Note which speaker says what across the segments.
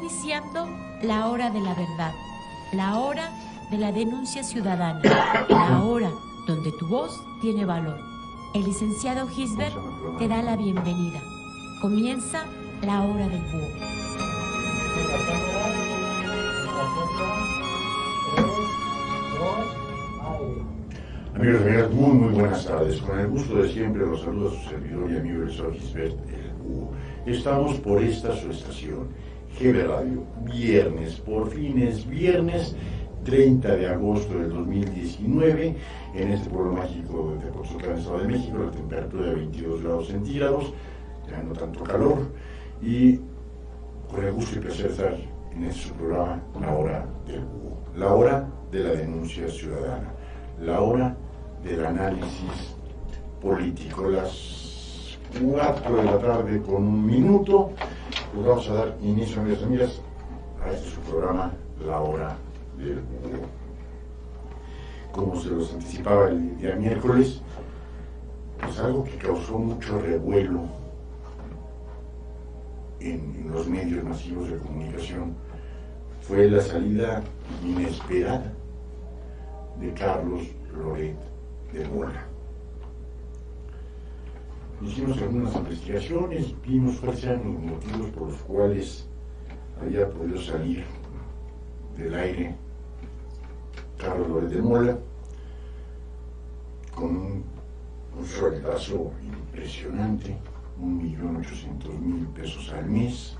Speaker 1: iniciando la hora de la verdad, la hora de la denuncia ciudadana, la hora donde tu voz tiene valor. El licenciado Gisbert te da la bienvenida. Comienza la hora del búho.
Speaker 2: Amigos y amigas, muy buenas tardes. Con el gusto de siempre los saluda su servidor y amigo el señor Gisbert, el búho. Estamos por esta su estación, GB Radio, viernes, por fin es viernes 30 de agosto del 2019, en este pueblo mágico de Tepozotlán, Estado de México, la temperatura de 22 grados centígrados, ya no tanto calor, y con el gusto y placer estar en este su programa, La Hora del Búho, la hora de la denuncia ciudadana, la hora del análisis político. Las 4 de la tarde con un minuto, pues vamos a dar inicio, amigas y amigas, a este su programa, La Hora del Búho. Como se los anticipaba el día miércoles, pues algo que causó mucho revuelo en los medios masivos de comunicación fue la salida inesperada de Carlos Loret de Mola. Hicimos algunas investigaciones, vimos cuáles eran los motivos por los cuales había podido salir del aire Carlos Loret de Mola con un sueldazo impresionante, 1.800.000 pesos al mes,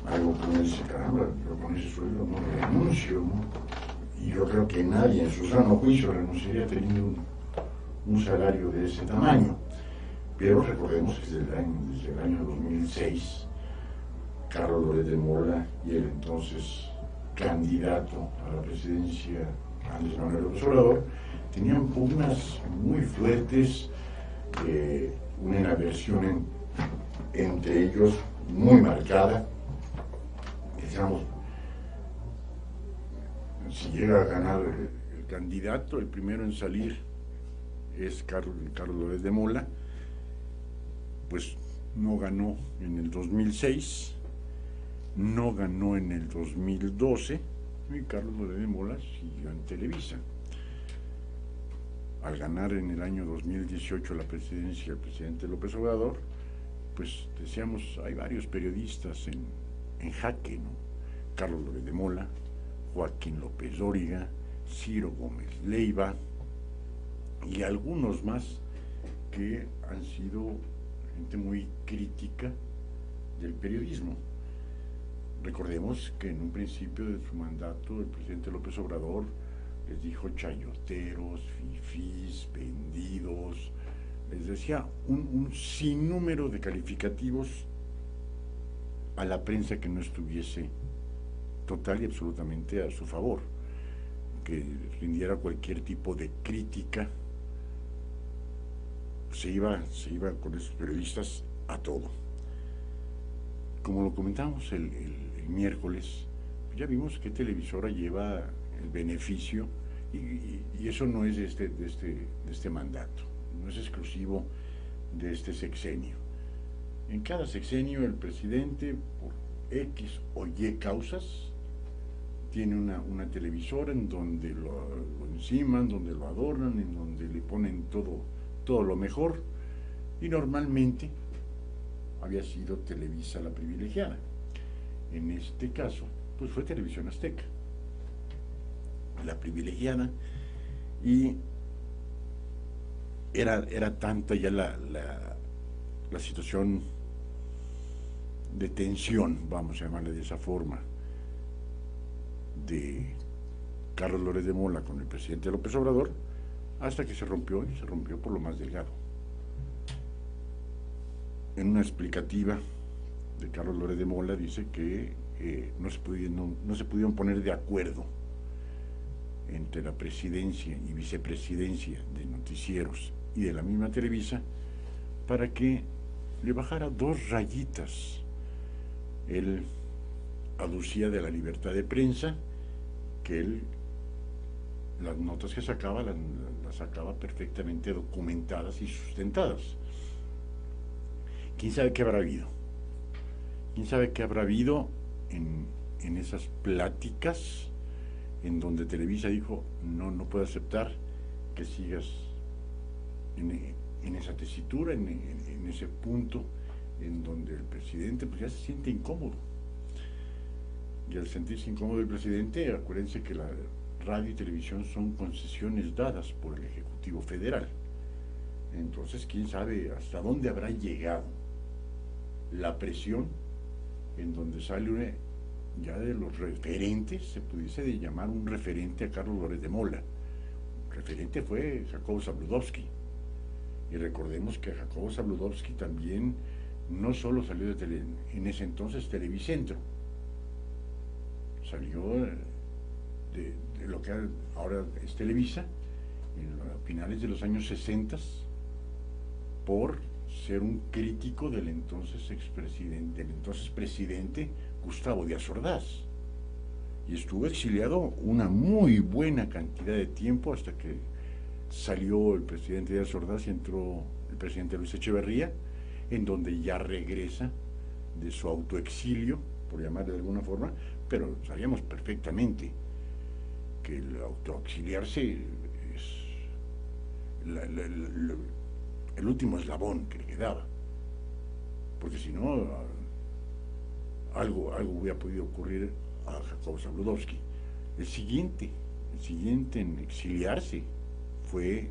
Speaker 2: algo que uno dice, caramba, yo con ese sueldo no renuncio, ¿no? Y yo creo que nadie en su sano juicio renunciaría teniendo un salario de ese tamaño. Pero recordemos que desde el año 2006, Carlos Loret de Mola y el entonces candidato a la presidencia, Andrés Manuel López Obrador, tenían pugnas muy fuertes, una aversión entre ellos muy marcada. Digamos, si llega a ganar el candidato, el primero en salir es Carlos Loret de Mola, pues no ganó en el 2006, no ganó en el 2012, y Carlos Loret de Mola siguió en Televisa. Al ganar en el año 2018 la presidencia del presidente López Obrador, pues decíamos, hay varios periodistas en jaque, ¿no? Carlos Loret de Mola, Joaquín López Dóriga, Ciro Gómez Leiva y algunos más que han sido gente muy crítica del periodismo. Recordemos que en un principio de su mandato el presidente López Obrador les dijo chayoteros, fifís, vendidos, les decía un sinnúmero de calificativos a la prensa que no estuviese total y absolutamente a su favor, que rindiera cualquier tipo de crítica. Se iba con esos periodistas a todo. Como lo comentamos el miércoles, ya vimos que Televisora lleva el beneficio, y eso no es de este mandato, no es exclusivo de este sexenio. En cada sexenio el presidente, por X o Y causas, tiene una televisora en donde lo enciman, donde lo adornan, en donde le ponen todo lo mejor, y normalmente había sido Televisa la privilegiada. En este caso, pues fue Televisión Azteca la privilegiada, y era tanta ya la situación de tensión, vamos a llamarle de esa forma, de Carlos Loret de Mola con el presidente López Obrador, hasta que se rompió, y se rompió por lo más delgado. En una explicativa de Carlos Loret de Mola dice que no se pudieron poner de acuerdo entre la presidencia y vicepresidencia de noticieros y de la misma Televisa para que le bajara 2 rayitas. Él aducía de la libertad de prensa, que él las notas que sacaba las sacaba perfectamente documentadas y sustentadas. ¿Quién sabe qué habrá habido? ¿Quién sabe qué habrá habido en esas pláticas en donde Televisa dijo, no puedo aceptar que sigas en esa tesitura, en ese punto en donde el presidente pues ya se siente incómodo. Y al sentirse incómodo el presidente, acuérdense que la radio y televisión son concesiones dadas por el Ejecutivo Federal. Entonces, quién sabe hasta dónde habrá llegado la presión en donde sale ya de los referentes, se pudiese de llamar un referente a Carlos Loret de Mola. Un referente fue Jacobo Zabludovsky. Y recordemos que Jacobo Zabludovsky también no solo salió en ese entonces Televicentro, salió de lo que ahora es Televisa, a finales de los años 60, por ser un crítico del entonces presidente Gustavo Díaz Ordaz. Y estuvo exiliado una muy buena cantidad de tiempo hasta que salió el presidente Díaz Ordaz y entró el presidente Luis Echeverría, en donde ya regresa de su autoexilio, por llamarle de alguna forma, pero sabíamos perfectamente que el autoexiliarse es el último eslabón que le quedaba, porque si no, algo hubiera podido ocurrir a Jacobo Zabludovsky. El siguiente en exiliarse fue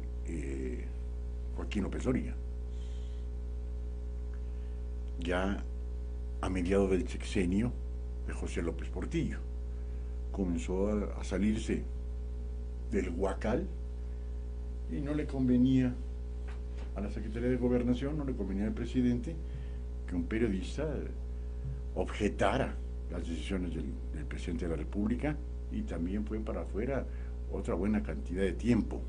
Speaker 2: Joaquín López Dóriga. Ya a mediados del sexenio de José López Portillo comenzó a salirse del huacal y no le convenía a la Secretaría de Gobernación, no le convenía al presidente que un periodista objetara las decisiones del presidente de la República, y también fue para afuera otra buena cantidad de tiempo.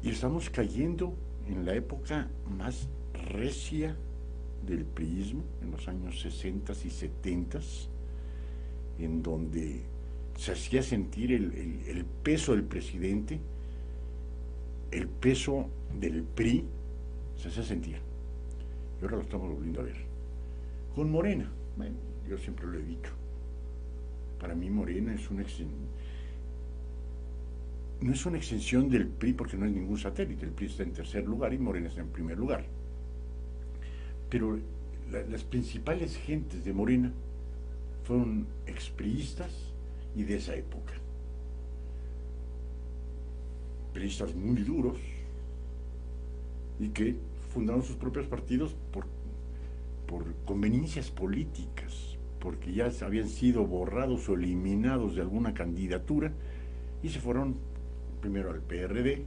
Speaker 2: Y estamos cayendo en la época más recia del priismo, en los años 60 y 70, en donde se hacía sentir el peso del presidente, el peso del PRI, se hacía sentir. Y ahora lo estamos volviendo a ver. Con Morena, bueno, yo siempre lo he dicho, para mí Morena es no es una extensión del PRI, porque no es ningún satélite. El PRI está en tercer lugar y Morena está en primer lugar. Pero las principales gentes de Morena fueron expriistas y de esa época. Priistas muy duros y que fundaron sus propios partidos por conveniencias políticas, porque ya habían sido borrados o eliminados de alguna candidatura y se fueron primero al PRD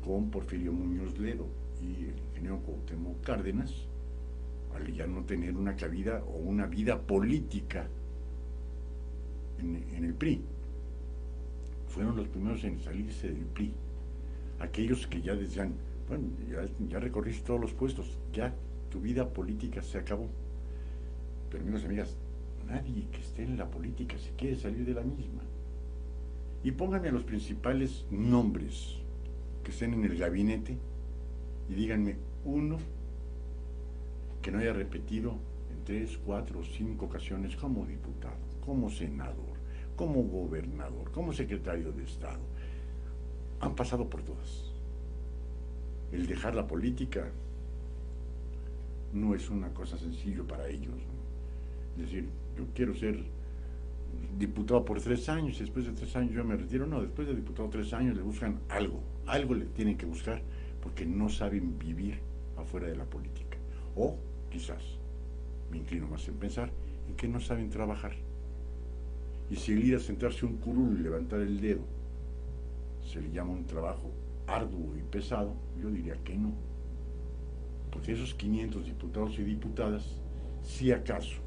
Speaker 2: con Porfirio Muñoz Ledo y el ingeniero Cuauhtémoc Cárdenas, al ya no tener una cabida o una vida política en el PRI. Fueron los primeros en salirse del PRI, aquellos que ya decían, bueno, ya recorriste todos los puestos, ya tu vida política se acabó. Pero amigos y amigas, nadie que esté en la política se quiere salir de la misma. Y pónganme a los principales nombres que estén en el gabinete y díganme uno que no haya repetido en 3, 4 o 5 ocasiones como diputado, como senador, como gobernador, como secretario de Estado. Han pasado por todas. El dejar la política no es una cosa sencilla para ellos, ¿no? Es decir, yo quiero ser diputado por 3 años y después de 3 años yo me retiro. No, después de diputado 3 años le buscan algo le tienen que buscar, porque no saben vivir afuera de la política. O quizás, me inclino más en pensar, en que no saben trabajar. Y si el ir a sentarse a un curul y levantar el dedo se le llama un trabajo arduo y pesado, yo diría que no. Porque esos 500 diputados y diputadas, si acaso,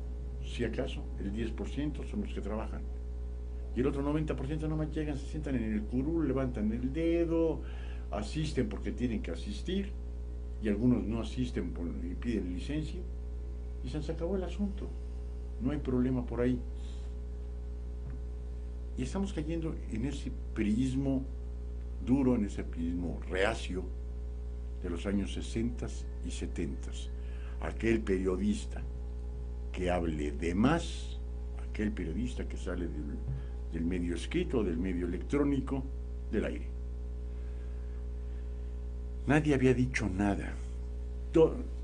Speaker 2: el 10% son los que trabajan. Y el otro 90% nomás llegan, se sientan en el curul, levantan el dedo, asisten porque tienen que asistir, y algunos no asisten y piden licencia, y se acabó el asunto. No hay problema por ahí. Y estamos cayendo en ese priismo duro, en ese priismo reacio de los años 60 y 70. Aquel periodista que hable de más aquel periodista que sale del medio escrito, del medio electrónico, del aire. Nadie había dicho nada.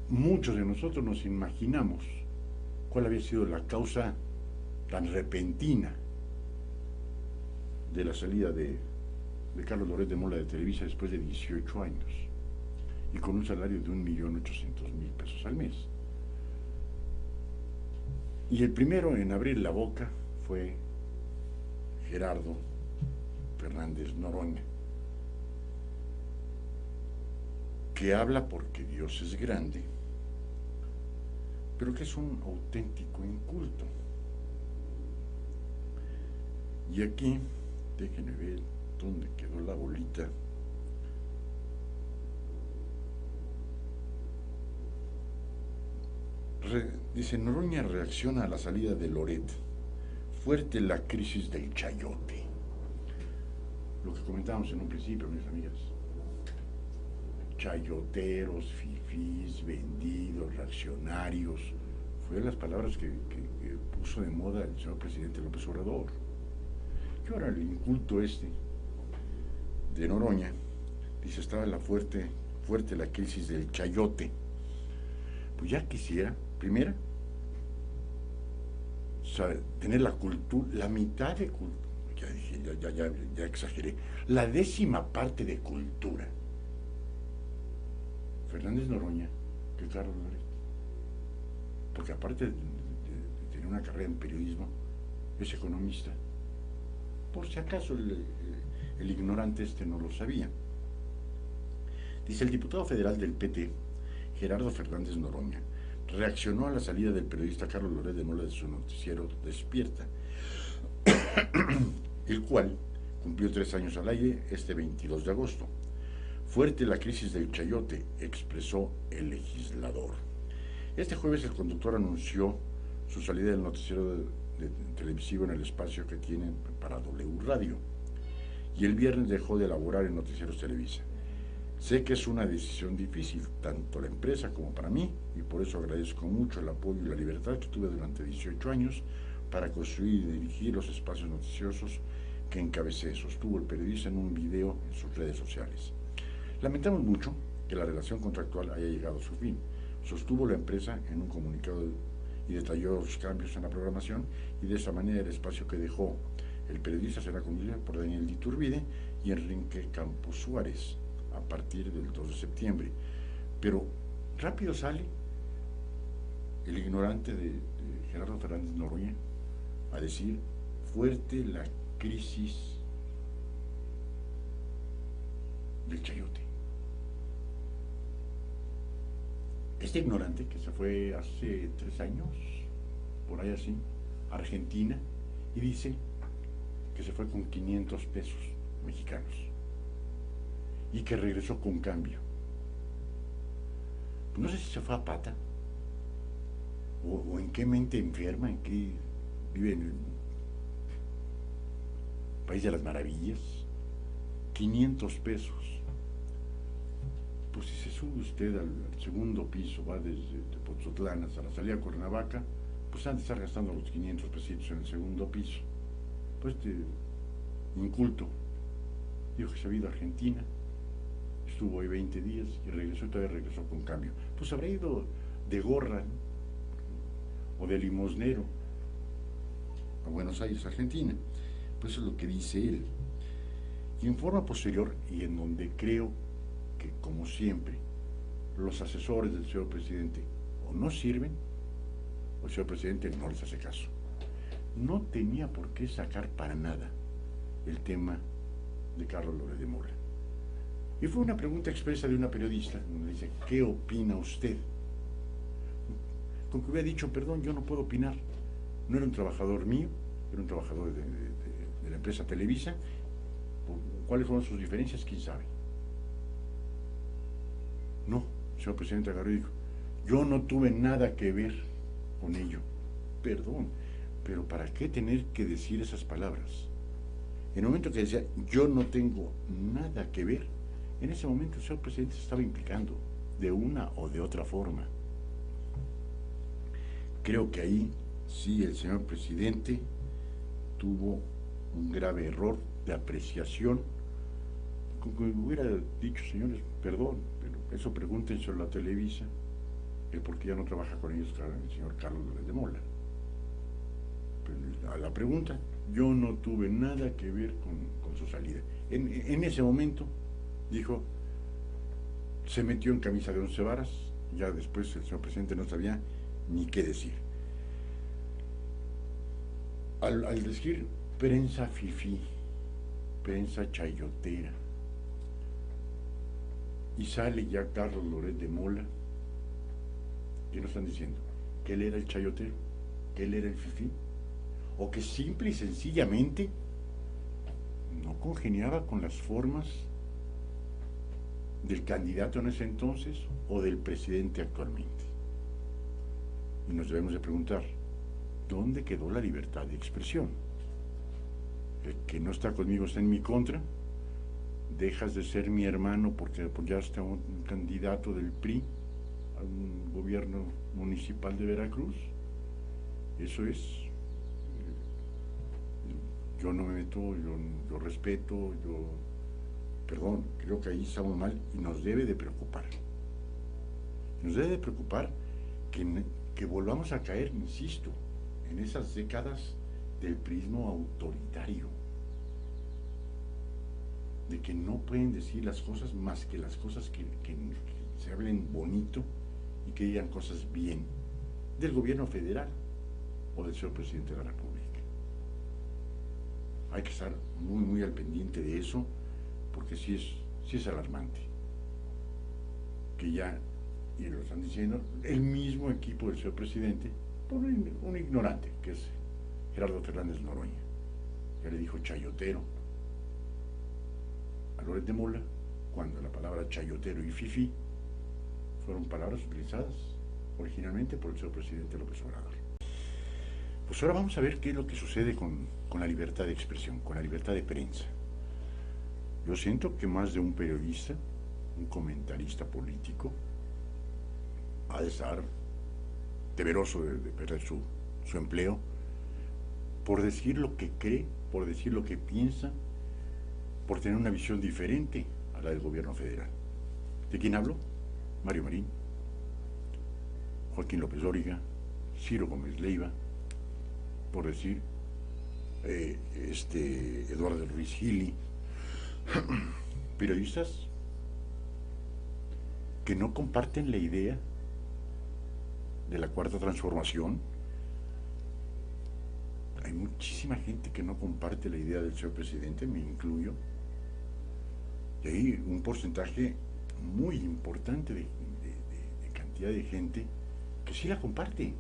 Speaker 2: Muchos de nosotros nos imaginamos cuál había sido la causa tan repentina de la salida de Carlos Loret de Mola de Televisa después de 18 años y con un salario de 1.800.000 pesos al mes. Y el primero en abrir la boca fue Gerardo Fernández Noroña, que habla porque Dios es grande, pero que es un auténtico inculto. Y aquí, déjenme ver dónde quedó la bolita. Dice, Noroña reacciona a la salida de Loret. Fuerte la crisis del chayote. Lo que comentábamos en un principio, mis amigas. Chayoteros, fifís, vendidos, reaccionarios. Fueron las palabras que puso de moda el señor presidente López Obrador. Y ahora el inculto de Noroña, dice, estaba fuerte la crisis del chayote. Pues ya quisiera, primera, tener la cultura, la mitad de cultura, ya exageré, la 10ª parte de cultura. Fernández Noroña que Carlos Loret. Porque aparte de tener una carrera en periodismo, es economista. Por si acaso el ignorante no lo sabía. Dice, el diputado federal del PT, Gerardo Fernández Noroña, reaccionó a la salida del periodista Carlos Loret de Mola de su noticiero Despierta, el cual cumplió 3 años al aire este 22 de agosto. Fuerte la crisis del chayote, expresó el legislador. Este jueves el conductor anunció su salida del noticiero televisivo en el espacio que tiene para W Radio, y el viernes dejó de elaborar en Noticieros Televisa. Sé que es una decisión difícil, tanto la empresa como para mí, y por eso agradezco mucho el apoyo y la libertad que tuve durante 18 años para construir y dirigir los espacios noticiosos que encabecé, sostuvo el periodista en un video en sus redes sociales. Lamentamos mucho que la relación contractual haya llegado a su fin, sostuvo la empresa en un comunicado y detalló los cambios en la programación, y de esa manera el espacio que dejó el periodista será conducido por Daniel Iturbide y Enrique Campos Suárez a partir del 2 de septiembre. Pero rápido sale el ignorante de Gerardo Fernández Noroña a decir, fuerte la crisis del chayote. Este ignorante que se fue hace 3 años, por ahí así, a Argentina, y dice que se fue con 500 pesos mexicanos y que regresó con cambio. No sé si se fue a pata o en qué mente enferma, en qué vive en el país de las maravillas. 500 pesos. Pues si se sube usted al segundo piso, va desde Pozotlán hasta la salida a Cuernavaca, pues antes de estar gastando los 500 pesitos en el segundo piso. Pues inculto dijo que se había ido a Argentina, estuvo ahí 20 días y regresó, y todavía regresó con cambio. Pues habrá ido de gorra, ¿no? O de limosnero a Buenos Aires, Argentina. Pues eso es lo que dice él. Y en forma posterior, y en donde creo que, como siempre, los asesores del señor presidente o no sirven, o el señor presidente no les hace caso. No tenía por qué sacar para nada el tema de Carlos Loret de Mola. Y fue una pregunta expresa de una periodista, donde dice, ¿qué opina usted? Con que hubiera dicho, perdón, yo no puedo opinar. No era un trabajador mío, era un trabajador de la empresa Televisa. ¿Cuáles fueron sus diferencias? ¿Quién sabe? No, el señor presidente agarró y dijo, yo no tuve nada que ver con ello. Perdón, pero ¿para qué tener que decir esas palabras? En el momento que decía, yo no tengo nada que ver, en ese momento el señor presidente se estaba implicando de una o de otra forma. Creo que ahí sí el señor presidente tuvo un grave error de apreciación. Como hubiera dicho, señores, perdón, pero eso pregúntenselo a la Televisa, el por qué ya no trabaja con ellos el señor Carlos de Mola. Pero a la pregunta, yo no tuve nada que ver con su salida. En ese momento, dijo, se metió en camisa de 11 varas, ya después el señor presidente no sabía ni qué decir. Al decir prensa fifí, prensa chayotera, y sale ya Carlos Loret de Mola, ¿qué nos están diciendo? ¿Que él era el chayotero? ¿Que él era el fifí? ¿O que simple y sencillamente no congeniaba con las formas del candidato en ese entonces o del presidente actualmente? Y nos debemos de preguntar, ¿dónde quedó la libertad de expresión? El que no está conmigo está en mi contra. Dejas de ser mi hermano porque apoyaste a un candidato del PRI a un gobierno municipal de Veracruz. Eso es. Yo no me meto, yo respeto, perdón, creo que ahí estamos mal y nos debe de preocupar. Nos debe de preocupar que volvamos a caer, insisto, en esas décadas del prismo autoritario, de que no pueden decir las cosas más que las cosas que se hablen bonito y que digan cosas bien del gobierno federal o del señor presidente de la República. Hay que estar muy, muy al pendiente de eso, porque sí es alarmante. Que ya, y lo están diciendo, el mismo equipo del señor presidente, por un ignorante, que es Gerardo Fernández Noroña, ya le dijo chayotero a Loret de Mola, cuando la palabra chayotero y fifí fueron palabras utilizadas originalmente por el señor presidente López Obrador. Pues ahora vamos a ver qué es lo que sucede con la libertad de expresión, con la libertad de prensa. Yo siento que más de un periodista, un comentarista político, ha de estar temeroso de perder su empleo por decir lo que cree, por decir lo que piensa, por tener una visión diferente a la del gobierno federal. ¿De quién hablo? Mario Marín, Joaquín López Dóriga, Ciro Gómez Leiva, por decir Eduardo Ruiz Gili, periodistas que no comparten la idea de la Cuarta Transformación. Hay muchísima gente que no comparte la idea del señor presidente, me incluyo, y hay un porcentaje muy importante de cantidad de gente que sí la comparte.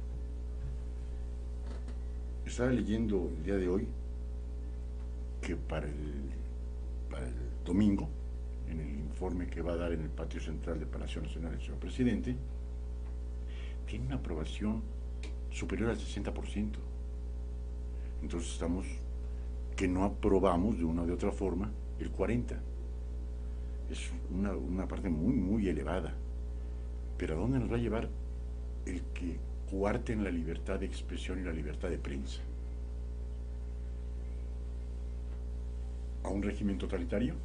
Speaker 2: Estaba leyendo el día de hoy que para el domingo, en el informe que va a dar en el patio central de Palacio Nacional el señor presidente, tiene una aprobación superior al 60%. Entonces estamos que no aprobamos de una o de otra forma el 40%. Es una parte muy, muy elevada. Pero ¿a dónde nos va a llevar el que coarten la libertad de expresión y la libertad de prensa? ¿A un régimen totalitario?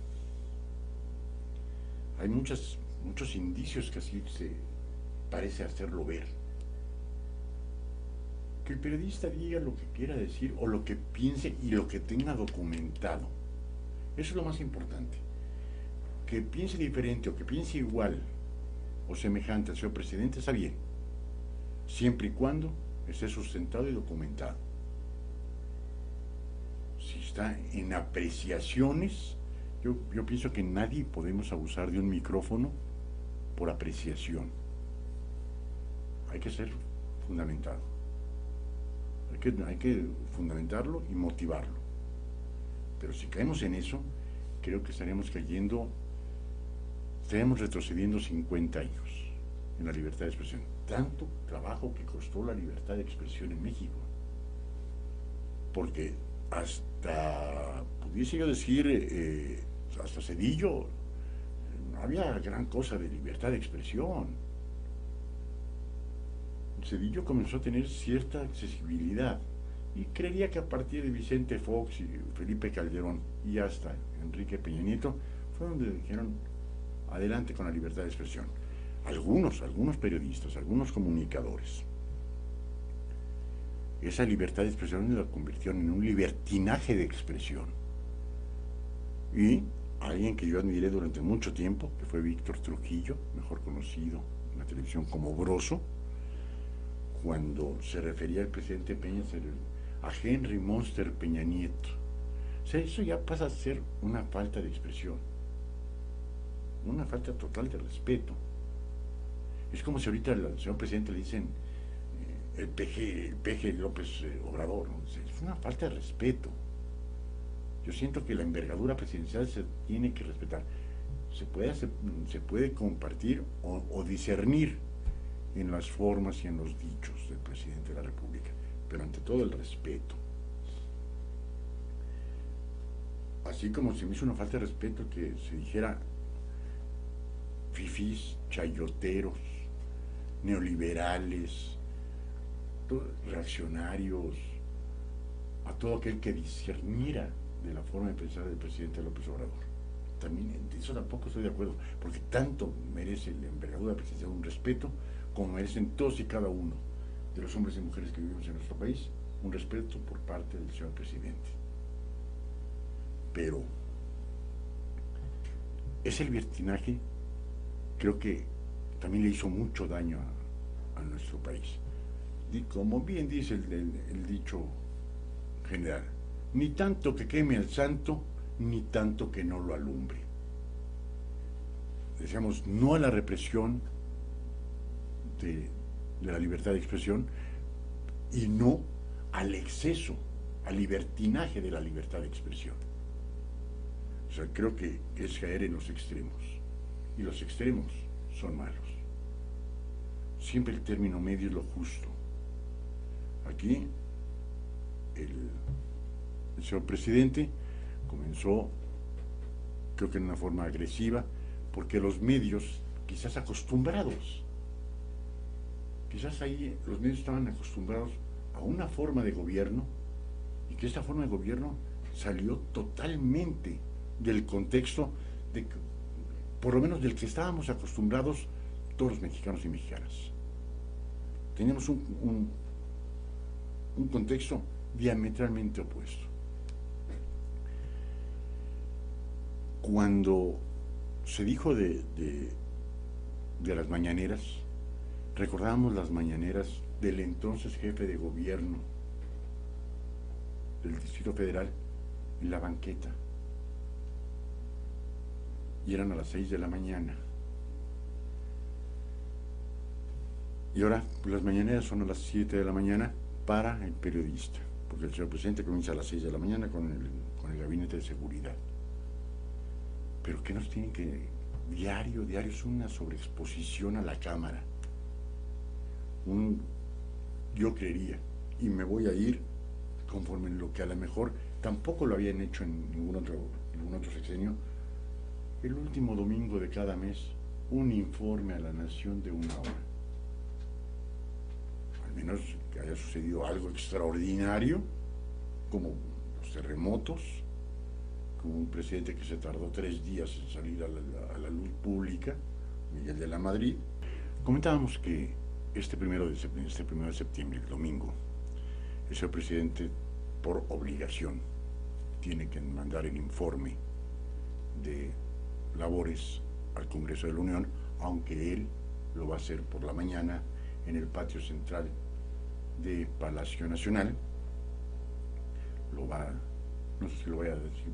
Speaker 2: Hay muchos indicios que así se parece hacerlo ver. Que el periodista diga lo que quiera decir o lo que piense y lo que tenga documentado. Eso es lo más importante. Que piense diferente o que piense igual o semejante al señor presidente está bien, siempre y cuando esté sustentado y documentado. Si está en apreciaciones, yo pienso que nadie podemos abusar de un micrófono por apreciación. Hay que ser fundamentado. Hay que fundamentarlo y motivarlo. Pero si caemos en eso, creo que estaremos retrocediendo 50 años en la libertad de expresión. Tanto trabajo que costó la libertad de expresión en México. Porque hasta, pudiese yo decir, hasta Cedillo, no había gran cosa de libertad de expresión. Cedillo comenzó a tener cierta accesibilidad y creería que a partir de Vicente Fox y Felipe Calderón y hasta Enrique Peña Nieto fue donde dijeron adelante con la libertad de expresión. Algunos periodistas, algunos comunicadores. Esa libertad de expresión la convirtieron en un libertinaje de expresión. Y alguien que yo admiré durante mucho tiempo, que fue Víctor Trujillo, mejor conocido en la televisión como Broso, cuando se refería al presidente Peña a Henry Monster Peña Nieto. O sea, eso ya pasa a ser una falta de expresión, una falta total de respeto. Es como si ahorita al señor presidente le dicen el peje López Obrador, ¿no? Es una falta de respeto. Yo siento que la envergadura presidencial se tiene que respetar. Se puede compartir o discernir en las formas y en los dichos del presidente de la República, pero ante todo el respeto. Así como se me hizo una falta de respeto que se dijera fifís, chayoteros, neoliberales, reaccionarios, a todo aquel que discerniera de la forma de pensar del presidente López Obrador. También de eso tampoco estoy de acuerdo, porque tanto merece la envergadura presidencial un respeto, como merecen todos y cada uno de los hombres y mujeres que vivimos en nuestro país, un respeto por parte del señor presidente. Pero ese libertinaje creo que también le hizo mucho daño a nuestro país. Y como bien dice el dicho general, ni tanto que queme al santo, ni tanto que no lo alumbre. Decíamos no a la represión de la libertad de expresión y no al exceso, al libertinaje de la libertad de expresión. O sea, creo que es caer en los extremos, y los extremos son malos. Siempre el término medio es lo justo. Aquí el señor presidente comenzó, creo que en una forma agresiva, porque los medios, quizás acostumbrados, quizás ahí los medios estaban acostumbrados a una forma de gobierno, y que esta forma de gobierno salió totalmente del contexto, por lo menos del que estábamos acostumbrados todos los mexicanos y mexicanas. Teníamos un contexto diametralmente opuesto. Cuando se dijo de las mañaneras, recordábamos las mañaneras del entonces jefe de gobierno del Distrito Federal en la banqueta, y eran a las 6 de la mañana. Y ahora pues, las mañaneras son a las 7 de la mañana para el periodista, porque el señor presidente comienza a las 6 de la mañana con el gabinete de seguridad. Pero ¿qué nos tienen que...? Diario es una sobreexposición a la cámara. Yo creería, y me voy a ir conforme lo que a lo mejor tampoco lo habían hecho en ningún otro sexenio, el último domingo de cada mes, un informe a la nación de 1 hora. Al menos que haya sucedido algo extraordinario, como los terremotos, como un presidente que se tardó 3 días en salir a la luz pública, Miguel de la Madrid. Comentábamos que este primero de septiembre, el domingo, el señor presidente, por obligación, tiene que mandar el informe de labores al Congreso de la Unión, aunque él lo va a hacer por la mañana en el patio central de Palacio Nacional. No sé si lo vaya a decir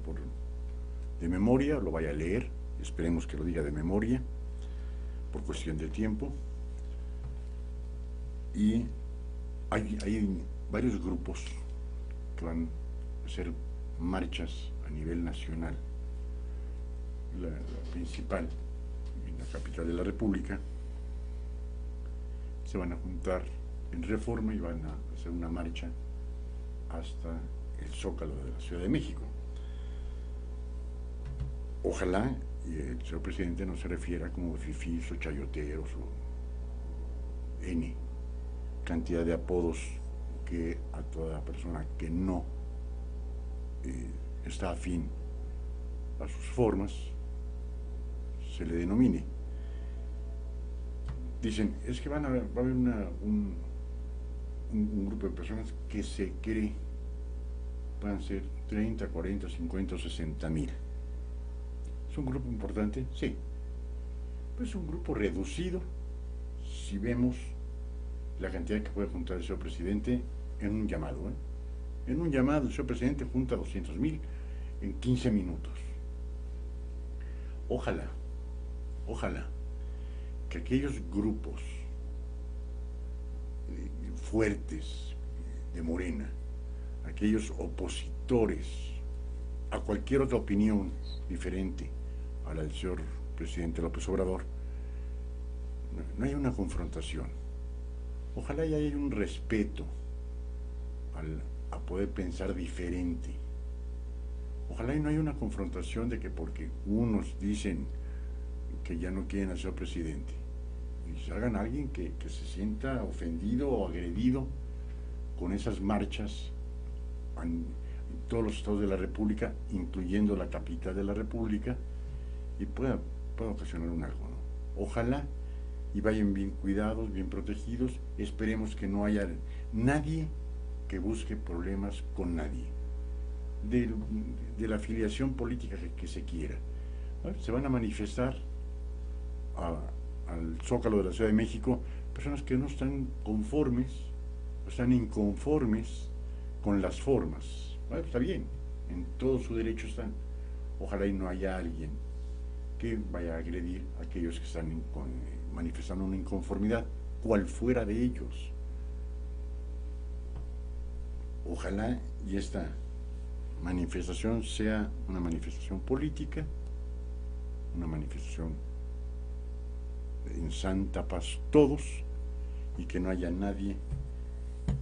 Speaker 2: de memoria o lo vaya a leer, esperemos que lo diga de memoria, por cuestión de tiempo. Y hay varios grupos que van a hacer marchas a nivel nacional. La principal, en la capital de la República, se van a juntar en Reforma y van a hacer una marcha hasta el Zócalo de la Ciudad de México. Ojalá el señor presidente no se refiera como fifís o chayoteros o N, cantidad de apodos que a toda persona que no está afín a sus formas se le denomine. Dicen, es que va a haber un grupo de personas que se cree van a ser 30, 40, 50 o 60 mil. ¿Es un grupo importante? Sí. Pues es un grupo reducido si vemos la cantidad que puede juntar el señor presidente en un llamado. En un llamado el señor presidente junta 200,000 en 15 minutos. Ojalá que aquellos grupos fuertes de Morena, aquellos opositores a cualquier otra opinión diferente a la del señor presidente López Obrador, no hay una confrontación. Ojalá y haya un respeto a poder pensar diferente. Ojalá y no haya una confrontación de que porque unos dicen que ya no quieren al señor presidente, y se hagan alguien que se sienta ofendido o agredido con esas marchas en todos los estados de la República, incluyendo la capital de la República, y pueda ocasionar un algo, ¿no? Ojalá y vayan bien cuidados, bien protegidos. Esperemos que no haya nadie que busque problemas con nadie, de la afiliación política que se quiera. Se van a manifestar al Zócalo de la Ciudad de México personas que no están conformes, están inconformes con las formas. Está bien, en todo su derecho están. Ojalá y no haya alguien que vaya a agredir a aquellos que están manifestando una inconformidad, cual fuera de ellos. Ojalá y esta manifestación sea una manifestación política, una manifestación en santa paz todos, y que no haya nadie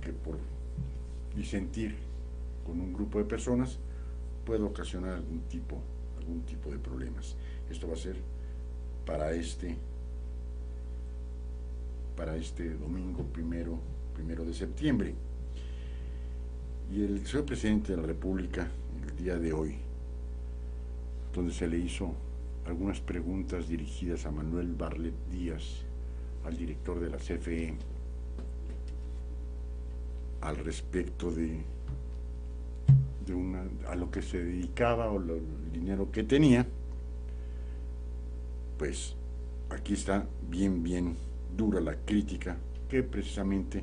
Speaker 2: que por disentir con un grupo de personas pueda ocasionar algún tipo de problemas. Esto va a ser para este domingo primero de septiembre. Y el señor presidente de la República, el día de hoy, donde se le hizo algunas preguntas dirigidas a Manuel Bartlett Díaz, al director de la CFE, al respecto a lo que se dedicaba o el dinero que tenía, pues aquí está bien dura la crítica que precisamente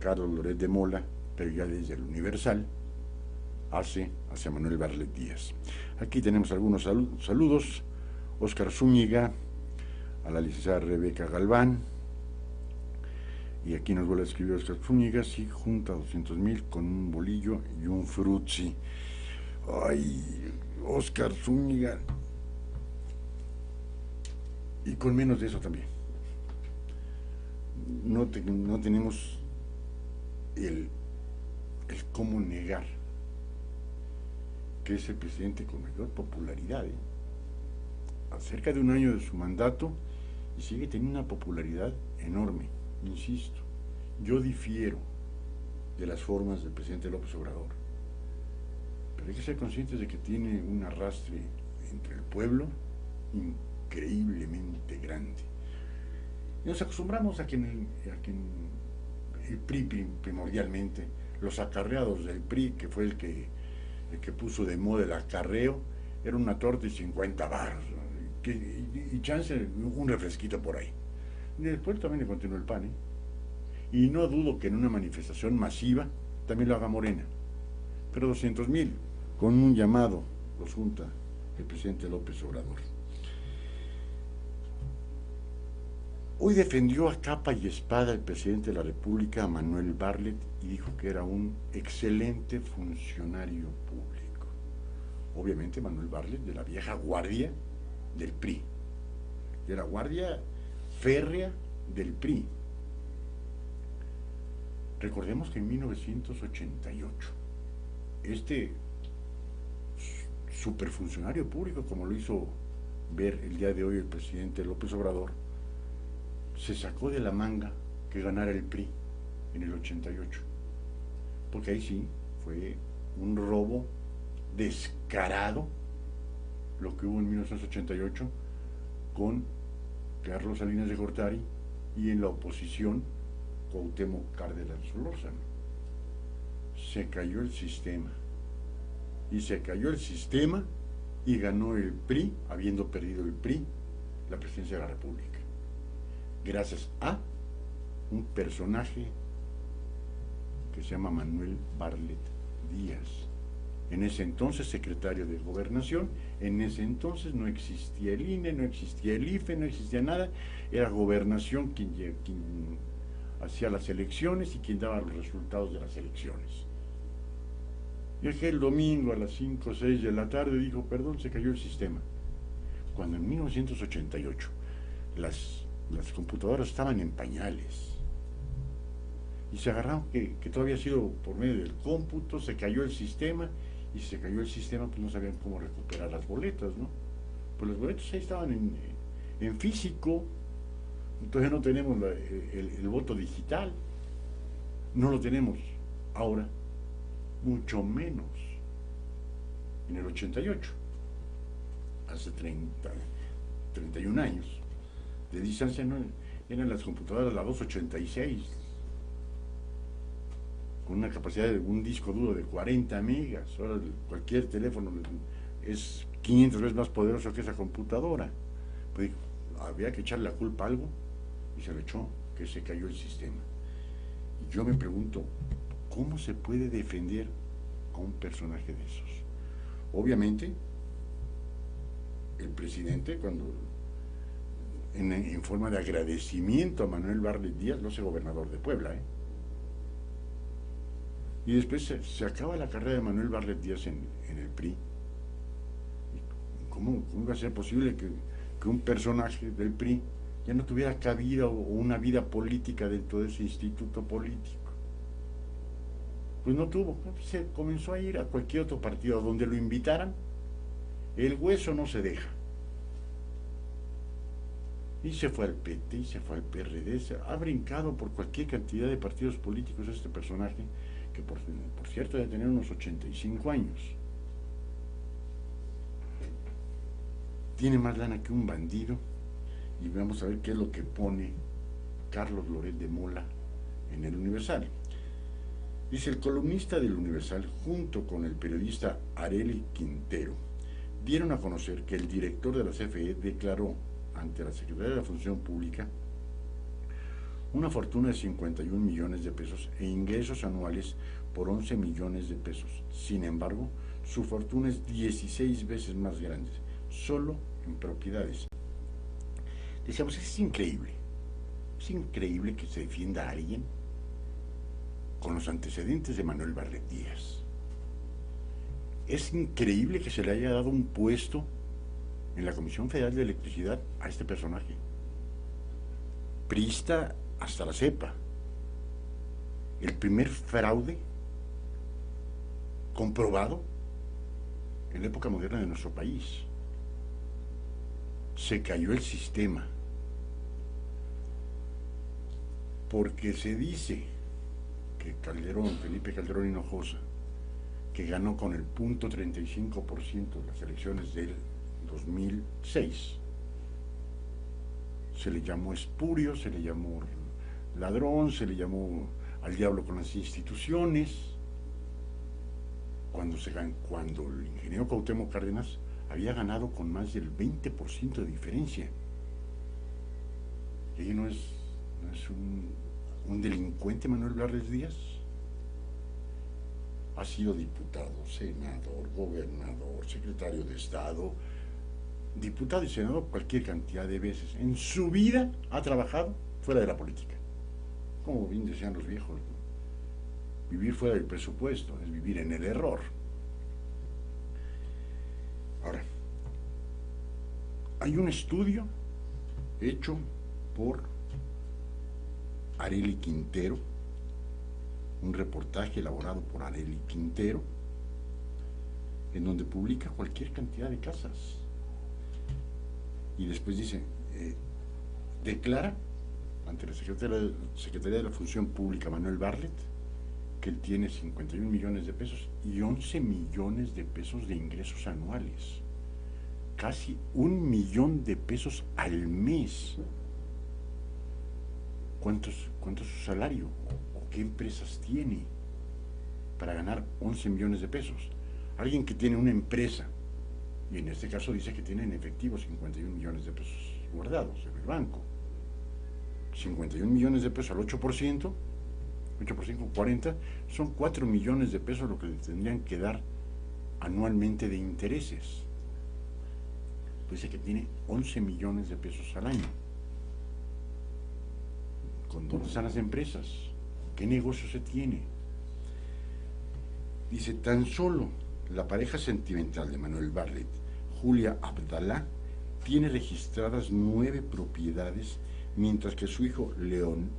Speaker 2: Carlos Loret de Mola, pero ya desde el Universal, hace hacia Manuel Bartlett Díaz. Aquí tenemos algunos saludos. Óscar Zúñiga, a la licenciada Rebeca Galván, y aquí nos vuelve a escribir Óscar Zúñiga, sí, junta 200,000 con un bolillo y un frutzi. Ay, Óscar Zúñiga, y con menos de eso también. No tenemos el cómo negar que es el presidente con mayor popularidad, a cerca de un año de su mandato, y sigue teniendo una popularidad enorme. Insisto, yo difiero de las formas del presidente López Obrador, pero hay que ser conscientes de que tiene un arrastre entre el pueblo increíblemente grande. Y nos acostumbramos a que en el PRI primordialmente, los acarreados del PRI, que fue el que puso de moda el acarreo, era una torta y 50 baros, y chance un refresquito por ahí. Y después también le continuó el PAN, y no dudo que en una manifestación masiva también lo haga Morena, pero 200,000 con un llamado los junta el presidente López Obrador. Hoy defendió a capa y espada el presidente de la República, a Manuel Bartlett, y dijo que era un excelente funcionario público. Obviamente Manuel Bartlett, de la vieja guardia del PRI, de la guardia férrea del PRI. Recordemos que en 1988, este superfuncionario público, como lo hizo ver el día de hoy el presidente López Obrador, se sacó de la manga que ganara el PRI en el 88. Porque ahí sí fue un robo descarado lo que hubo en 1988 con Carlos Salinas de Gortari y en la oposición Cuauhtémoc Cárdenas Solórzano. Se cayó el sistema. Y se cayó el sistema y ganó el PRI, habiendo perdido el PRI, la presidencia de la República. Gracias a un personaje que se llama Manuel Bartlett Díaz. En ese entonces secretario de Gobernación, en ese entonces no existía el INE, no existía el IFE, no existía nada, era Gobernación quien hacía las elecciones y quien daba los resultados de las elecciones. Y el domingo a las 5 o 6 de la tarde dijo, perdón, se cayó el sistema. Cuando en 1988 las computadoras estaban en pañales y se agarraron que todo había sido por medio del cómputo, se cayó el sistema, y se cayó el sistema, pues no sabían cómo recuperar las boletas, ¿no? Pues los boletos ahí estaban en físico, entonces no tenemos el voto digital, no lo tenemos ahora, mucho menos en el 88, hace 31 años de distancia, ¿no? Eran las computadoras la 286 con una capacidad de un disco duro de 40 megas. Ahora cualquier teléfono es 500 veces más poderoso que esa computadora. Pues había que echarle la culpa a algo y se le echó, que se cayó el sistema. Y yo me pregunto, ¿cómo se puede defender a un personaje de esos? Obviamente, el presidente, cuando en forma de agradecimiento a Manuel Bartlett Díaz, lo hace gobernador de Puebla, y después se acaba la carrera de Manuel Bartlett Díaz en el PRI. ¿Cómo iba a ser posible que un personaje del PRI ya no tuviera cabida o una vida política dentro de ese instituto político? Pues no tuvo, se comenzó a ir a cualquier otro partido a donde lo invitaran. El hueso no se deja. Y se fue al PT, y se fue al PRD, ha brincado por cualquier cantidad de partidos políticos este personaje, que por cierto debe tener unos 85 años. Tiene más lana que un bandido, y vamos a ver qué es lo que pone Carlos Loret de Mola en el Universal. Dice, el columnista del Universal, junto con el periodista Arely Quintero, dieron a conocer que el director de la CFE declaró ante la Secretaría de la Función Pública una fortuna de 51 millones de pesos e ingresos anuales por 11 millones de pesos. Sin embargo, su fortuna es 16 veces más grande, solo en propiedades. Decíamos, es increíble que se defienda a alguien con los antecedentes de Manuel Bartlett Díaz. Es increíble que se le haya dado un puesto en la Comisión Federal de Electricidad a este personaje. Priista hasta la cepa. El primer fraude comprobado en la época moderna de nuestro país. Se cayó el sistema. Porque se dice que Felipe Calderón Hinojosa, que ganó con el 0.35% las elecciones del 2006, se le llamó espurio, se le llamó ladrón, se le llamó al diablo con las instituciones, cuando el ingeniero Cuauhtémoc Cárdenas había ganado con más del 20% de diferencia. Y no es un delincuente Manuel Bartlett Díaz. Ha sido diputado, senador, gobernador, secretario de Estado, diputado y senador cualquier cantidad de veces. En su vida ha trabajado fuera de la política. Como bien decían los viejos, ¿no? Vivir fuera del presupuesto es vivir en el error. Ahora, hay un estudio hecho por Arely Quintero, un reportaje elaborado por Arely Quintero, en donde publica cualquier cantidad de casas. Y después dice, declara ante la Secretaría de la Función Pública, Manuel Bartlett, que él tiene 51 millones de pesos y 11 millones de pesos de ingresos anuales. Casi 1 millón de pesos al mes. ¿Cuánto es su salario? ¿O qué empresas tiene para ganar 11 millones de pesos? Alguien que tiene una empresa, y en este caso dice que tiene en efectivo 51 millones de pesos guardados en el banco. 51 millones de pesos al 8%, 8%, 40, son 4 millones de pesos lo que le tendrían que dar anualmente de intereses. Pues dice que tiene 11 millones de pesos al año. ¿Con dónde están las empresas? ¿Qué negocio se tiene? Dice, tan solo la pareja sentimental de Manuel Bartlett, Julia Abdalá, tiene registradas 9 propiedades, mientras que su hijo León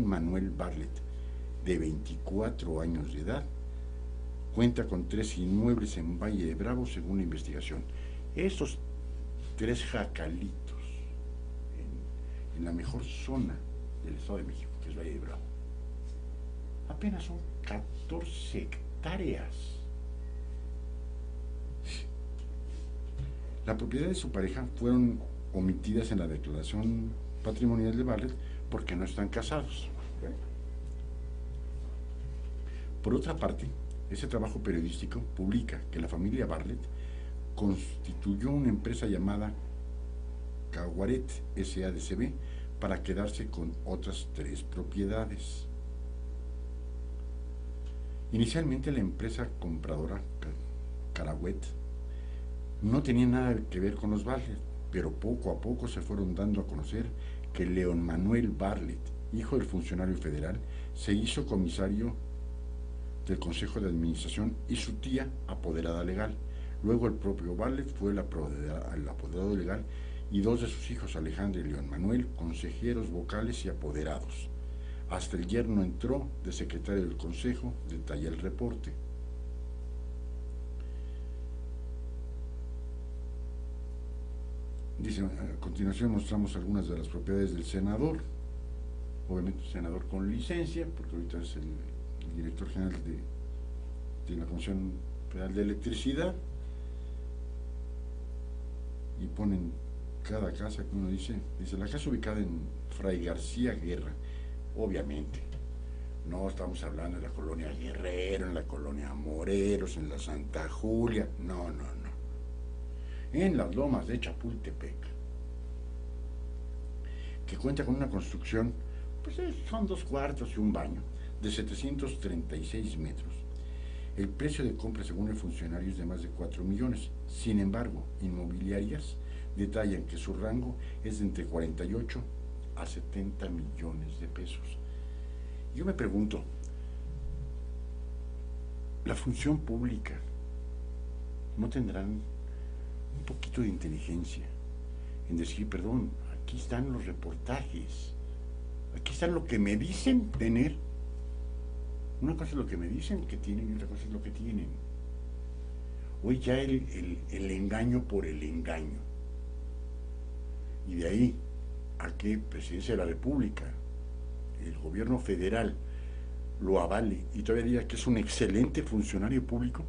Speaker 2: Manuel Bartlett, de 24 años de edad, cuenta con 3 inmuebles en Valle de Bravo, según la investigación. Estos 3 jacalitos en la mejor zona del Estado de México, que es Valle de Bravo, apenas son 14 hectáreas. La propiedad de su pareja fueron omitidas en la declaración patrimonial de Bartlett porque no están casados. Por otra parte, ese trabajo periodístico publica que la familia Bartlett constituyó una empresa llamada Caguaret S.A.D.C.B. para quedarse con otras 3 propiedades. Inicialmente la empresa compradora Caguaret no tenía nada que ver con los Bartlett, pero poco a poco se fueron dando a conocer que León Manuel Bartlett, hijo del funcionario federal, se hizo comisario del Consejo de Administración y su tía apoderada legal. Luego el propio Bartlett fue el apoderado legal y 2 de sus hijos, Alejandro y León Manuel, consejeros vocales y apoderados. Hasta el yerno entró de secretario del Consejo, detalla el reporte. Dice, a continuación mostramos algunas de las propiedades del senador, obviamente senador con licencia, porque ahorita es el director general de la Comisión Federal de Electricidad, y ponen cada casa que uno dice, la casa ubicada en Fray García Guerra, obviamente, no estamos hablando de la colonia Guerrero, en la colonia Moreros, en la Santa Julia, no, en las lomas de Chapultepec, que cuenta con una construcción, pues son 2 cuartos y un baño, de 736 metros. El precio de compra, según el funcionario, es de más de 4 millones. Sin embargo, inmobiliarias detallan que su rango es de entre 48 a 70 millones de pesos. Yo me pregunto, la función pública, ¿no tendrán un poquito de inteligencia en decir, perdón, aquí están los reportajes, aquí están lo que me dicen tener? Una cosa es lo que me dicen que tienen y otra cosa es lo que tienen. Hoy ya el engaño por el engaño, y de ahí a que Presidencia de la República, el gobierno federal, lo avale y todavía diga que es un excelente funcionario público.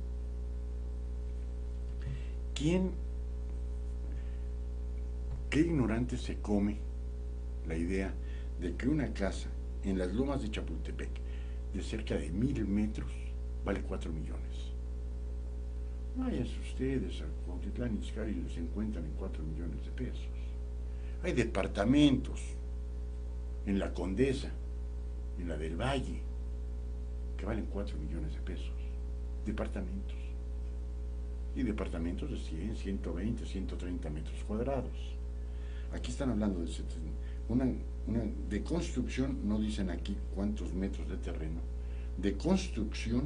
Speaker 2: ¿Qué ignorante se come la idea de que una casa en las lomas de Chapultepec de cerca de 1000 metros vale 4 millones? Váyanse ustedes a Cuautitlán Izcalli y los encuentran en 4 millones de pesos. Hay departamentos en la Condesa, en la del Valle, que valen 4 millones de pesos. Departamentos. Y departamentos de 100, 120, 130 metros cuadrados. Aquí están hablando de de construcción, no dicen aquí cuántos metros de terreno, de construcción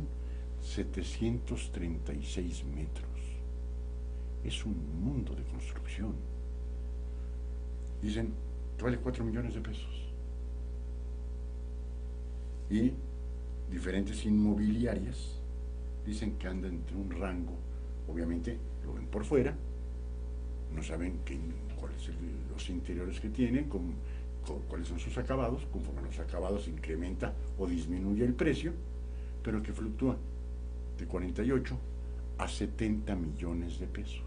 Speaker 2: 736 metros. Es un mundo de construcción. Dicen que vale 4 millones de pesos. Y diferentes inmobiliarias dicen que anda entre un rango, obviamente lo ven por fuera, no saben cuáles son los interiores que tienen, cuáles son sus acabados, conforme los acabados incrementa o disminuye el precio, pero que fluctúa de 48 a 70 millones de pesos.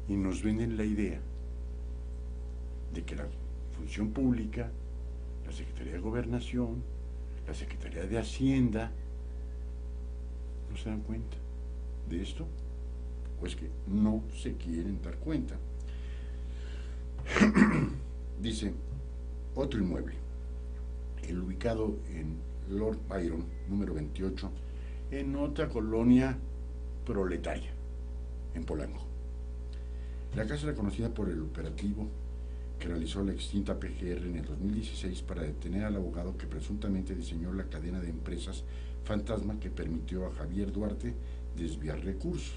Speaker 2: Y nos venden la idea de que la función pública, la Secretaría de Gobernación, la Secretaría de Hacienda, no se dan cuenta de esto, o es que no se quieren dar cuenta. Dice, otro inmueble, el ubicado en Lord Byron, número 28, en otra colonia proletaria, en Polanco. La casa era conocida por el operativo que realizó la extinta PGR en el 2016 para detener al abogado que presuntamente diseñó la cadena de empresas fantasma que permitió a Javier Duarte desviar recursos.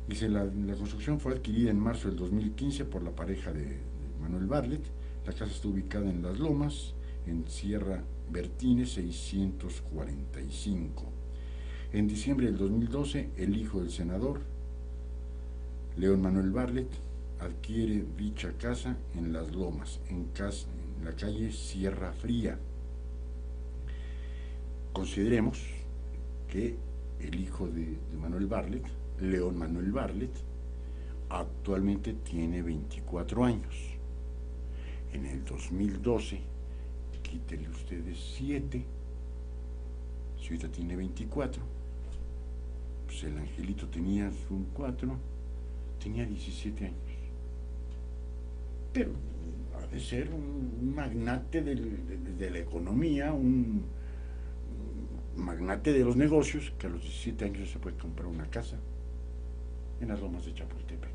Speaker 2: Dice, la construcción fue adquirida en marzo del 2015 por la pareja de Manuel Bartlett. La casa está ubicada en Las Lomas, en Sierra Bertines 645. En diciembre del 2012, el hijo del senador, León Manuel Bartlett, adquiere dicha casa en Las Lomas, en la calle Sierra Fría. Consideremos que el hijo de Manuel Bartlett, León Manuel Bartlett, actualmente tiene 24 años. En el 2012, quítele ustedes 7, si ahorita tiene 24, pues el angelito tenía un 4, tenía 17 años. Pero ha de ser un magnate de la economía, un magnate de los negocios, que a los 17 años ya se puede comprar una casa en las Lomas de Chapultepec.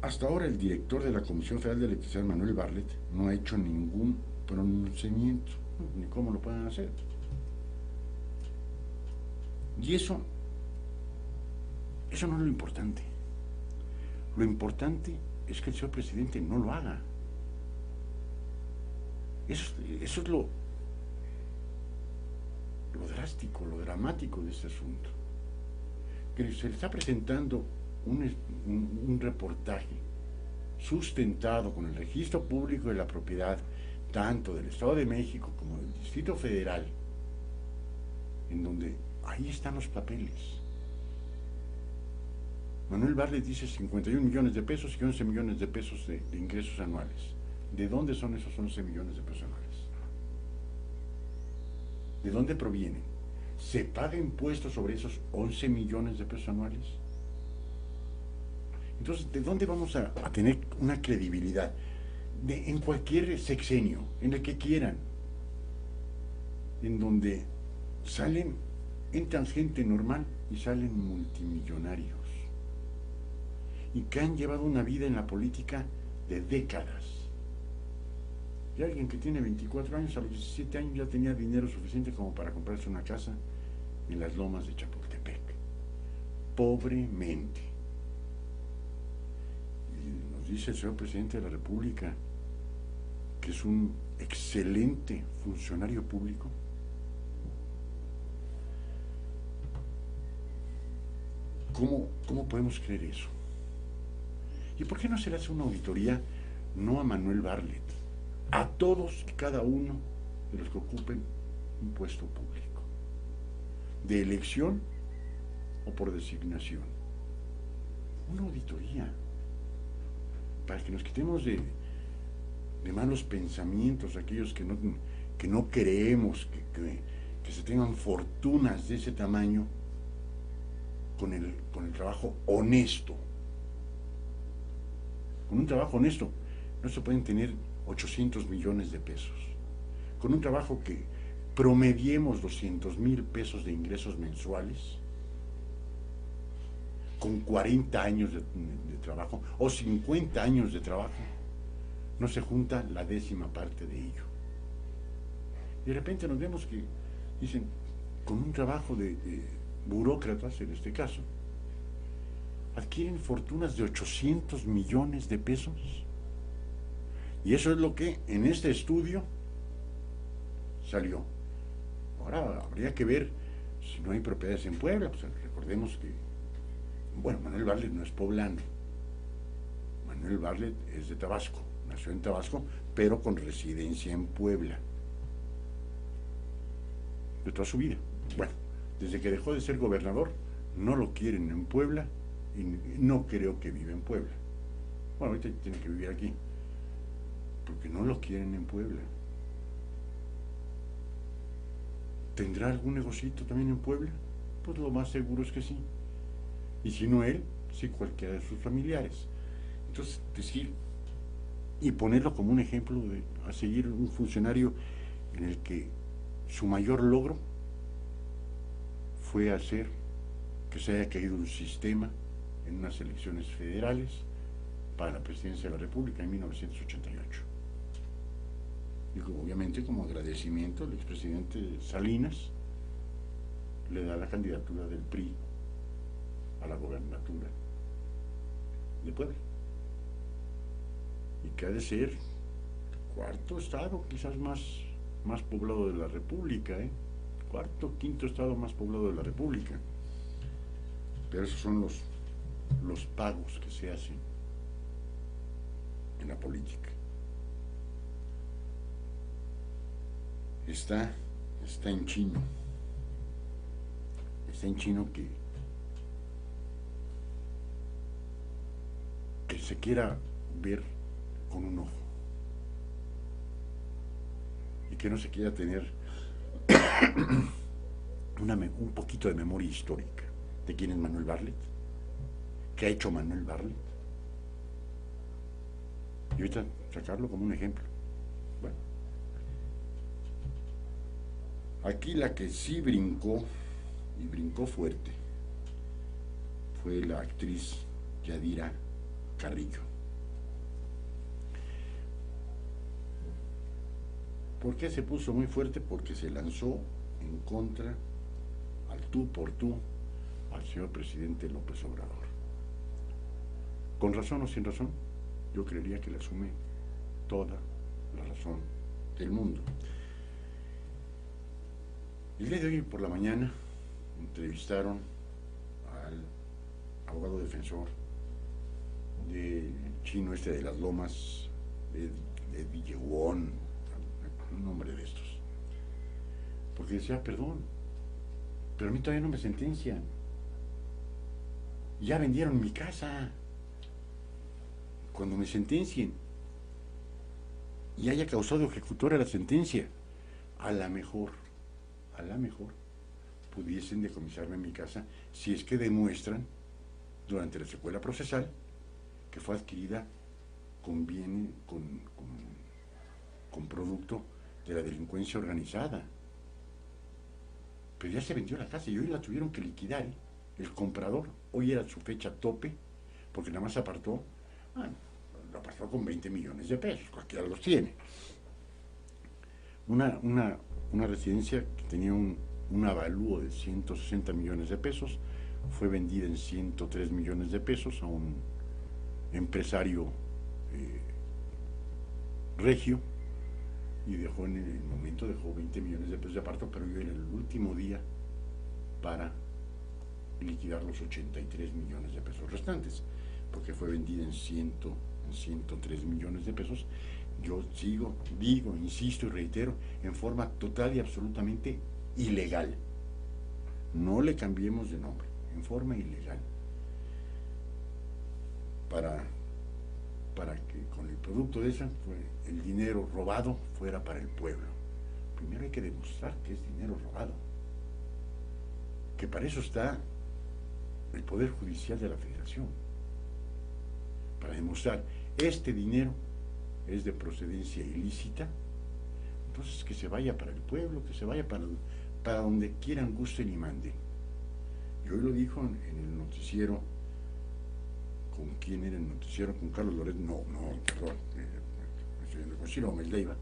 Speaker 2: Hasta ahora el director de la Comisión Federal de Electricidad, Manuel Bartlett, no ha hecho ningún pronunciamiento, ni cómo lo pueden hacer. Y eso no es lo importante. Lo importante es que el señor presidente no lo haga. Eso es lo drástico, lo dramático de este asunto. Que se le está presentando un reportaje sustentado con el registro público de la propiedad, tanto del Estado de México como del Distrito Federal, en donde ahí están los papeles. Manuel Bartlett dice 51 millones de pesos y 11 millones de pesos de ingresos anuales. ¿De dónde son esos 11 millones de pesos anuales? ¿De dónde provienen? ¿Se paga impuestos sobre esos 11 millones de pesos anuales? Entonces, ¿de dónde vamos a tener una credibilidad? En cualquier sexenio, en el que quieran, en donde entran gente normal y salen multimillonarios, y que han llevado una vida en la política de décadas. Y alguien que tiene 24 años, a los 17 años ya tenía dinero suficiente como para comprarse una casa en las Lomas de Chapultepec. Pobremente. Y nos dice el señor presidente de la República que es un excelente funcionario público. ¿Cómo podemos creer eso? ¿Y por qué no se le hace una auditoría no a Manuel Bartlett, a todos y cada uno de los que ocupen un puesto público, de elección o por designación? Una auditoría, para que nos quitemos de malos pensamientos, aquellos que no queremos que se tengan fortunas de ese tamaño con el trabajo honesto. Con un trabajo honesto no se pueden tener 800 millones de pesos. Con un trabajo que promediemos 200,000 pesos de ingresos mensuales, con 40 años de trabajo o 50 años de trabajo, no se junta la 10ª parte de ello. Y de repente nos vemos que dicen, con un trabajo de burócratas, en este caso, adquieren fortunas de 800 millones de pesos. Y eso es lo que en este estudio salió. Ahora habría que ver si no hay propiedades en Puebla. Pues recordemos que Bueno, Manuel Bartlett no es poblano. Manuel Bartlett es de Tabasco, nació en Tabasco, pero con residencia en Puebla. De toda su vida. Bueno, desde que dejó de ser gobernador, no lo quieren en Puebla y no creo que viva en Puebla. Bueno, ahorita tiene que vivir aquí, porque no lo quieren en Puebla. ¿Tendrá algún negocito también en Puebla? Pues lo más seguro es que sí. Y si no él, sí cualquiera de sus familiares. Entonces, decir y ponerlo como un ejemplo a seguir un funcionario en el que su mayor logro fue hacer que se haya caído un sistema en unas elecciones federales para la presidencia de la República en 1988. Y obviamente, como agradecimiento, el expresidente Salinas le da la candidatura del PRI a la gobernatura de Puebla. Y que ha de ser el cuarto estado, quizás más poblado de la República, cuarto, quinto estado más poblado de la República. Pero esos son los pagos que se hacen en la política. Está en chino. Está en chino que se quiera ver con un ojo y que no se quiera tener un poquito de memoria histórica de quién es Manuel Bartlett, qué ha hecho Manuel Bartlett, y ahorita sacarlo como un ejemplo. Bueno, aquí la que sí brincó, y brincó fuerte, fue la actriz Yadira Carrillo. ¿Por qué se puso muy fuerte? Porque se lanzó en contra, al tú por tú, al señor presidente López Obrador. Con razón o sin razón, yo creería que le asume toda la razón del mundo. El día de hoy por la mañana entrevistaron al abogado defensor del chino de las Lomas, de Villewón, un nombre de estos, porque decía, perdón, pero a mí todavía no me sentencian, ya vendieron mi casa. Cuando me sentencien y haya causado ejecutoria la sentencia, a la mejor pudiesen decomisarme mi casa si es que demuestran durante la secuela procesal que fue adquirida con producto de la delincuencia organizada. Pero ya se vendió la casa y hoy la tuvieron que liquidar, el comprador. Hoy era su fecha tope, porque nada más apartó, lo apartó con 20 millones de pesos, cualquiera los tiene. Una residencia que tenía un avalúo de 160 millones de pesos, fue vendida en 103 millones de pesos a un empresario regio, y dejó en el momento 20 millones de pesos de aparto, pero yo era el último día para liquidar los 83 millones de pesos restantes, porque fue vendida en 103 millones de pesos. Yo digo, insisto y reitero, en forma total y absolutamente ilegal. No le cambiemos de nombre, en forma ilegal. Para que con el producto de esa, el dinero robado fuera para el pueblo. Primero hay que demostrar que es dinero robado, que para eso está el Poder Judicial de la Federación, para demostrar este dinero es de procedencia ilícita. Entonces que se vaya para el pueblo, que se vaya para donde quieran, gusten y manden. Y hoy lo dijo en el noticiero. ¿Con quién era el noticiero? Con Carlos Loret, perdón, con Ciro Gómez Leiva,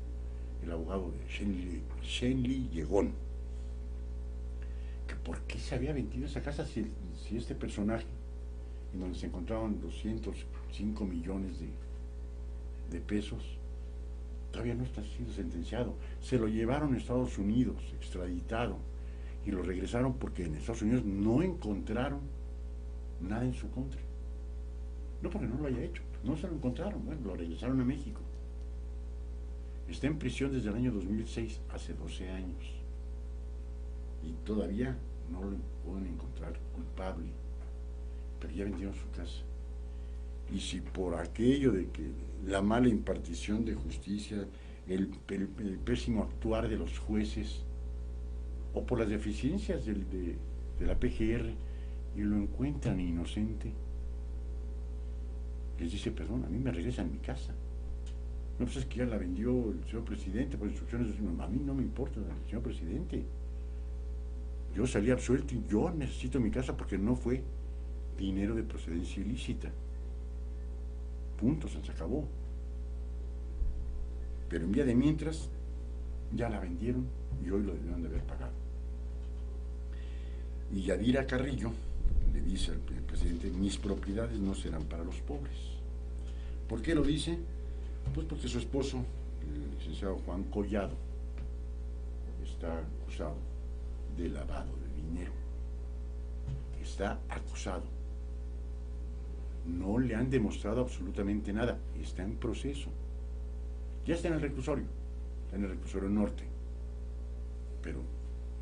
Speaker 2: el abogado de Shenli Yegón, que por qué se había vendido esa casa si este personaje, en donde se encontraban 205 millones de pesos, todavía no está siendo sentenciado. Se lo llevaron a Estados Unidos, extraditado, y lo regresaron porque en Estados Unidos no encontraron nada en su contra. No porque no lo haya hecho, no se lo encontraron, bueno, lo regresaron a México. Está en prisión desde el año 2006, hace 12 años. Y todavía no lo pueden encontrar culpable. Pero ya vendieron su casa. Y si por aquello de que la mala impartición de justicia, el pésimo actuar de los jueces, o por las deficiencias de la PGR, y lo encuentran inocente, les dice, perdón, a mí me regresan mi casa. No, pues es que ya la vendió el señor presidente por instrucciones, a mí no me importa, señor presidente. Yo salí absuelto y yo necesito mi casa porque no fue dinero de procedencia ilícita. Punto, se acabó. Pero en vía de mientras, ya la vendieron y hoy lo debieron de haber pagado. Y Yadira Carrillo le dice al presidente, mis propiedades no serán para los pobres. ¿Por qué lo dice? Pues porque su esposo, el licenciado Juan Collado, está acusado de lavado de dinero. Está acusado. No le han demostrado absolutamente nada. Está en proceso. Ya está en el reclusorio norte. Pero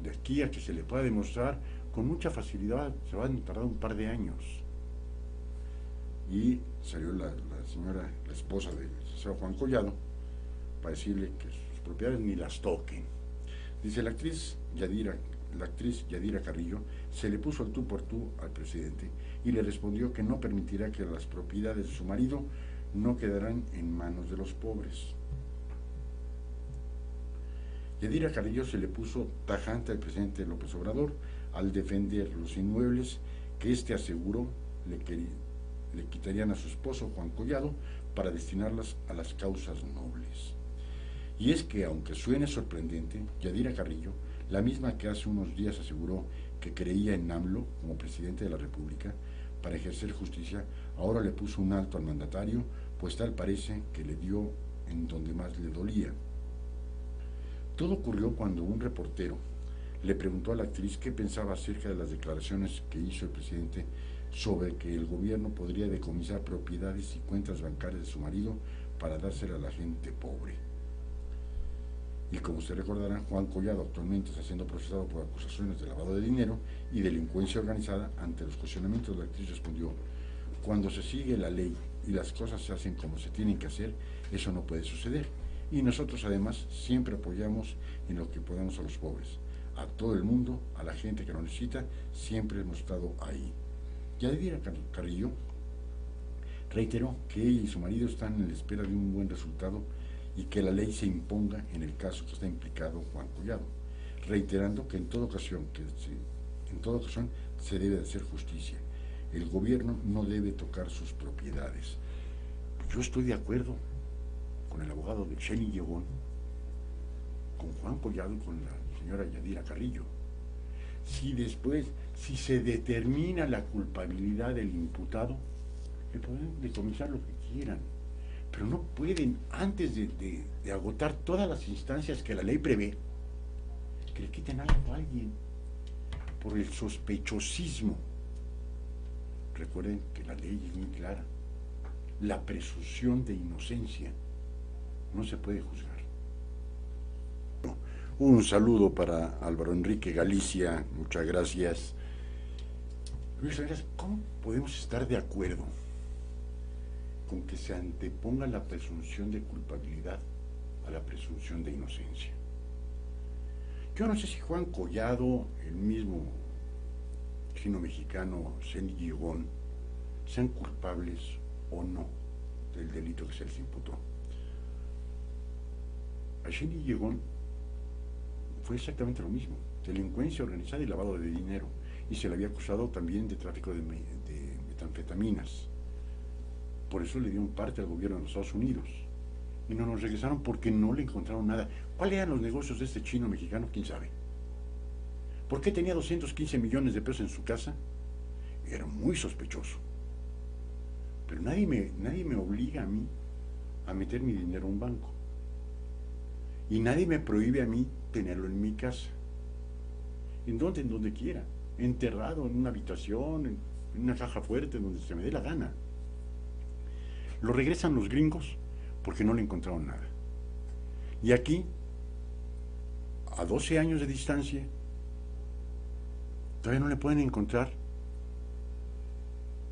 Speaker 2: de aquí a que se le pueda demostrar con mucha facilidad, se va a tardar un par de años. Y salió la señora, la esposa del licenciado Juan Collado, para decirle que sus propiedades ni las toquen. Dice la actriz Yadira Carrillo se le puso al tú por tú al presidente y le respondió que no permitirá que las propiedades de su marido no quedarán en manos de los pobres. Yadira Carrillo se le puso tajante al presidente López Obrador al defender los inmuebles que éste aseguró le quitarían a su esposo Juan Collado para destinarlas a las causas nobles. Y es que, aunque suene sorprendente, Yadira Carrillo, la misma que hace unos días aseguró que creía en AMLO como presidente de la República para ejercer justicia, ahora le puso un alto al mandatario, pues tal parece que le dio en donde más le dolía. Todo ocurrió cuando un reportero le preguntó a la actriz qué pensaba acerca de las declaraciones que hizo el presidente sobre que el gobierno podría decomisar propiedades y cuentas bancarias de su marido para dársela a la gente pobre. Y como usted recordará, Juan Collado actualmente está siendo procesado por acusaciones de lavado de dinero y delincuencia organizada. Ante los cuestionamientos, la actriz respondió, cuando se sigue la ley y las cosas se hacen como se tienen que hacer, eso no puede suceder. Y nosotros además siempre apoyamos en lo que podamos a los pobres, a todo el mundo, a la gente que lo necesita, siempre hemos estado ahí. Yadira Carrillo reiteró que ella y su marido están en la espera de un buen resultado y que la ley se imponga en el caso que está implicado Juan Collado, reiterando que en toda ocasión se debe de hacer justicia. El gobierno no debe tocar sus propiedades. Yo estoy de acuerdo con el abogado de Xeni Yegón, con Juan Collado y con la señora Yadira Carrillo. Si se determina la culpabilidad del imputado, le pueden decomisar lo que quieran, pero no pueden, antes de agotar todas las instancias que la ley prevé, que le quiten algo a alguien por el sospechosismo. Recuerden que la ley es muy clara. La presunción de inocencia no se puede juzgar. Un saludo para Álvaro Enrique Galicia, muchas gracias. Luis Arias, ¿cómo podemos estar de acuerdo con que se anteponga la presunción de culpabilidad a la presunción de inocencia? Yo no sé si Juan Collado, el mismo chino mexicano Xeni Yegón, sean culpables o no del delito que se les imputó. A Xeni Yegón fue exactamente lo mismo, delincuencia organizada y lavado de dinero, y se le había acusado también de tráfico de metanfetaminas. Por eso le dieron parte al gobierno de los Estados Unidos, y no nos regresaron porque no le encontraron nada. ¿Cuáles eran los negocios de este chino mexicano? ¿Quién sabe? ¿Por qué tenía 215 millones de pesos en su casa? Era muy sospechoso. Pero nadie me obliga a mí a meter mi dinero a un banco. Y nadie me prohíbe a mí tenerlo en mi casa. ¿En dónde? En donde quiera. Enterrado en una habitación, en una caja fuerte, donde se me dé la gana. Lo regresan los gringos porque no le encontraron nada. Y aquí, a 12 años de distancia, todavía no le pueden encontrar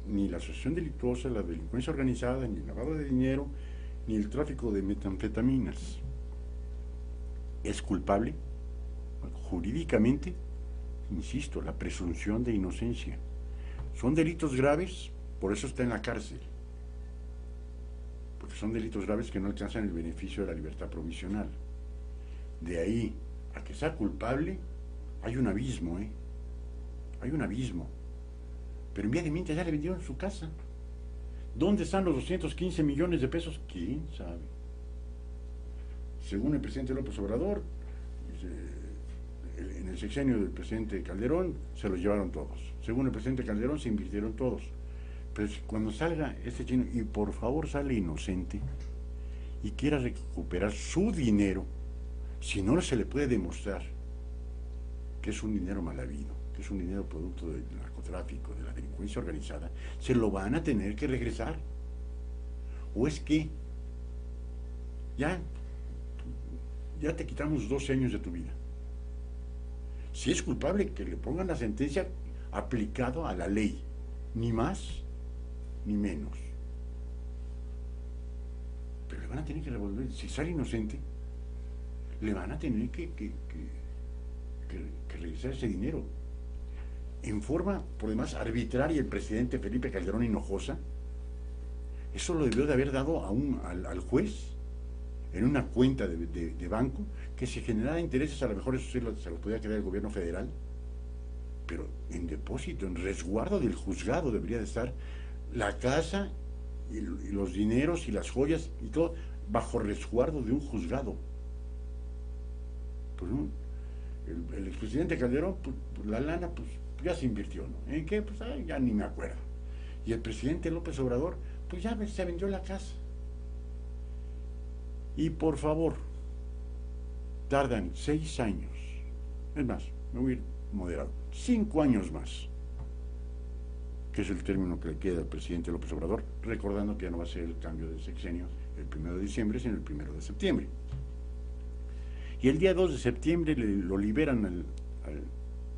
Speaker 2: ni la asociación delictuosa, la delincuencia organizada, ni el lavado de dinero, ni el tráfico de metanfetaminas. ¿Es culpable? Jurídicamente, insisto, la presunción de inocencia. Son delitos graves, por eso está en la cárcel. Porque son delitos graves que no alcanzan el beneficio de la libertad provisional. De ahí a que sea culpable, hay un abismo, ¿eh? Hay un abismo. Pero en vía de mientras ya le vendieron su casa. ¿Dónde están los 215 millones de pesos? ¿Quién sabe? Según el presidente López Obrador, en el sexenio del presidente Calderón se los llevaron todos. Según el presidente Calderón se invirtieron todos. Pero cuando salga este chino, y por favor sale inocente, y quiera recuperar su dinero, si no se le puede demostrar que es un dinero mal habido, que es un dinero producto del narcotráfico, de la delincuencia organizada, se lo van a tener que regresar. ¿O es que ya te quitamos 12 años de tu vida? Si es culpable, que le pongan la sentencia aplicado a la ley, ni más ni menos. Pero le van a tener que revolver. Si sale inocente, le van a tener que regresar ese dinero. En forma, por demás, arbitraria, el presidente Felipe Calderón Hinojosa, eso lo debió de haber dado al juez en una cuenta de banco, que si generara intereses, a lo mejor eso sí se lo podía quedar el gobierno federal, pero en depósito, en resguardo del juzgado debería de estar la casa y los dineros y las joyas y todo bajo resguardo de un juzgado. Pues el expresidente Calderón, pues, la lana, pues ya se invirtió, ¿no? ¿En qué? Pues ya ni me acuerdo. Y el presidente López Obrador, pues ya se vendió la casa. Y por favor, tardan 6 años, es más, me voy a ir moderado, 5 años más, que es el término que le queda al presidente López Obrador, recordando que ya no va a ser el cambio de sexenio el 1 de diciembre, sino el 1 de septiembre. Y el día 2 de septiembre lo liberan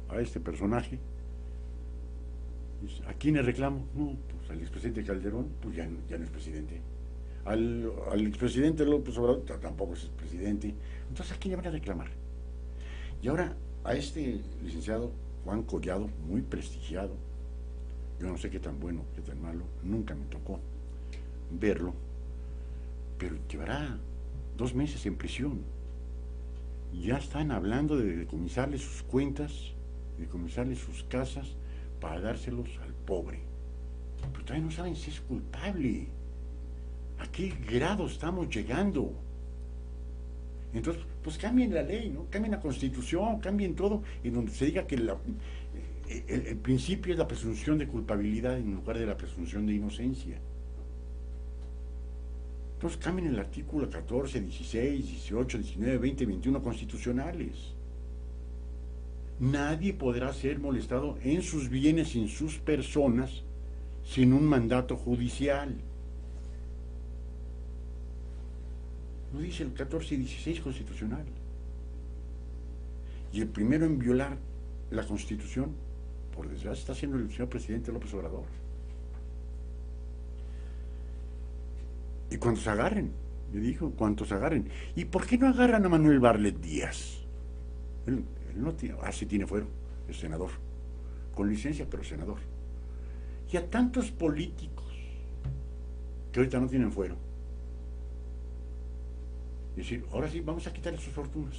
Speaker 2: a este personaje. ¿A quién le reclamo? No, pues al expresidente Calderón, pues ya no es presidente. Al expresidente López Obrador tampoco es presidente. Entonces, ¿a quién le van a reclamar? Y ahora, a este licenciado Juan Collado, muy prestigiado, yo no sé qué tan bueno, qué tan malo, nunca me tocó verlo, pero llevará 2 meses en prisión. Ya están hablando de decomisarle sus cuentas, de decomisarle sus casas para dárselos al pobre. Pero todavía no saben si es culpable. ¿A qué grado estamos llegando? Entonces, pues cambien la ley, ¿no? Cambien la Constitución, cambien todo, en donde se diga que el principio es la presunción de culpabilidad en lugar de la presunción de inocencia. Entonces cambien el artículo 14, 16, 18, 19, 20, 21 constitucionales. Nadie podrá ser molestado en sus bienes y en sus personas sin un mandato judicial. Lo dice el 14 y 16 constitucional. Y el primero en violar la Constitución, por desgracia, está siendo el señor presidente López Obrador. Y cuantos agarren, le dijo, cuantos agarren. ¿Y por qué no agarran a Manuel Bartlett Díaz? Él no tiene, sí tiene fuero, es senador, con licencia, pero senador. Y a tantos políticos que ahorita no tienen fuero. Es decir, ahora sí, vamos a quitarle sus fortunas.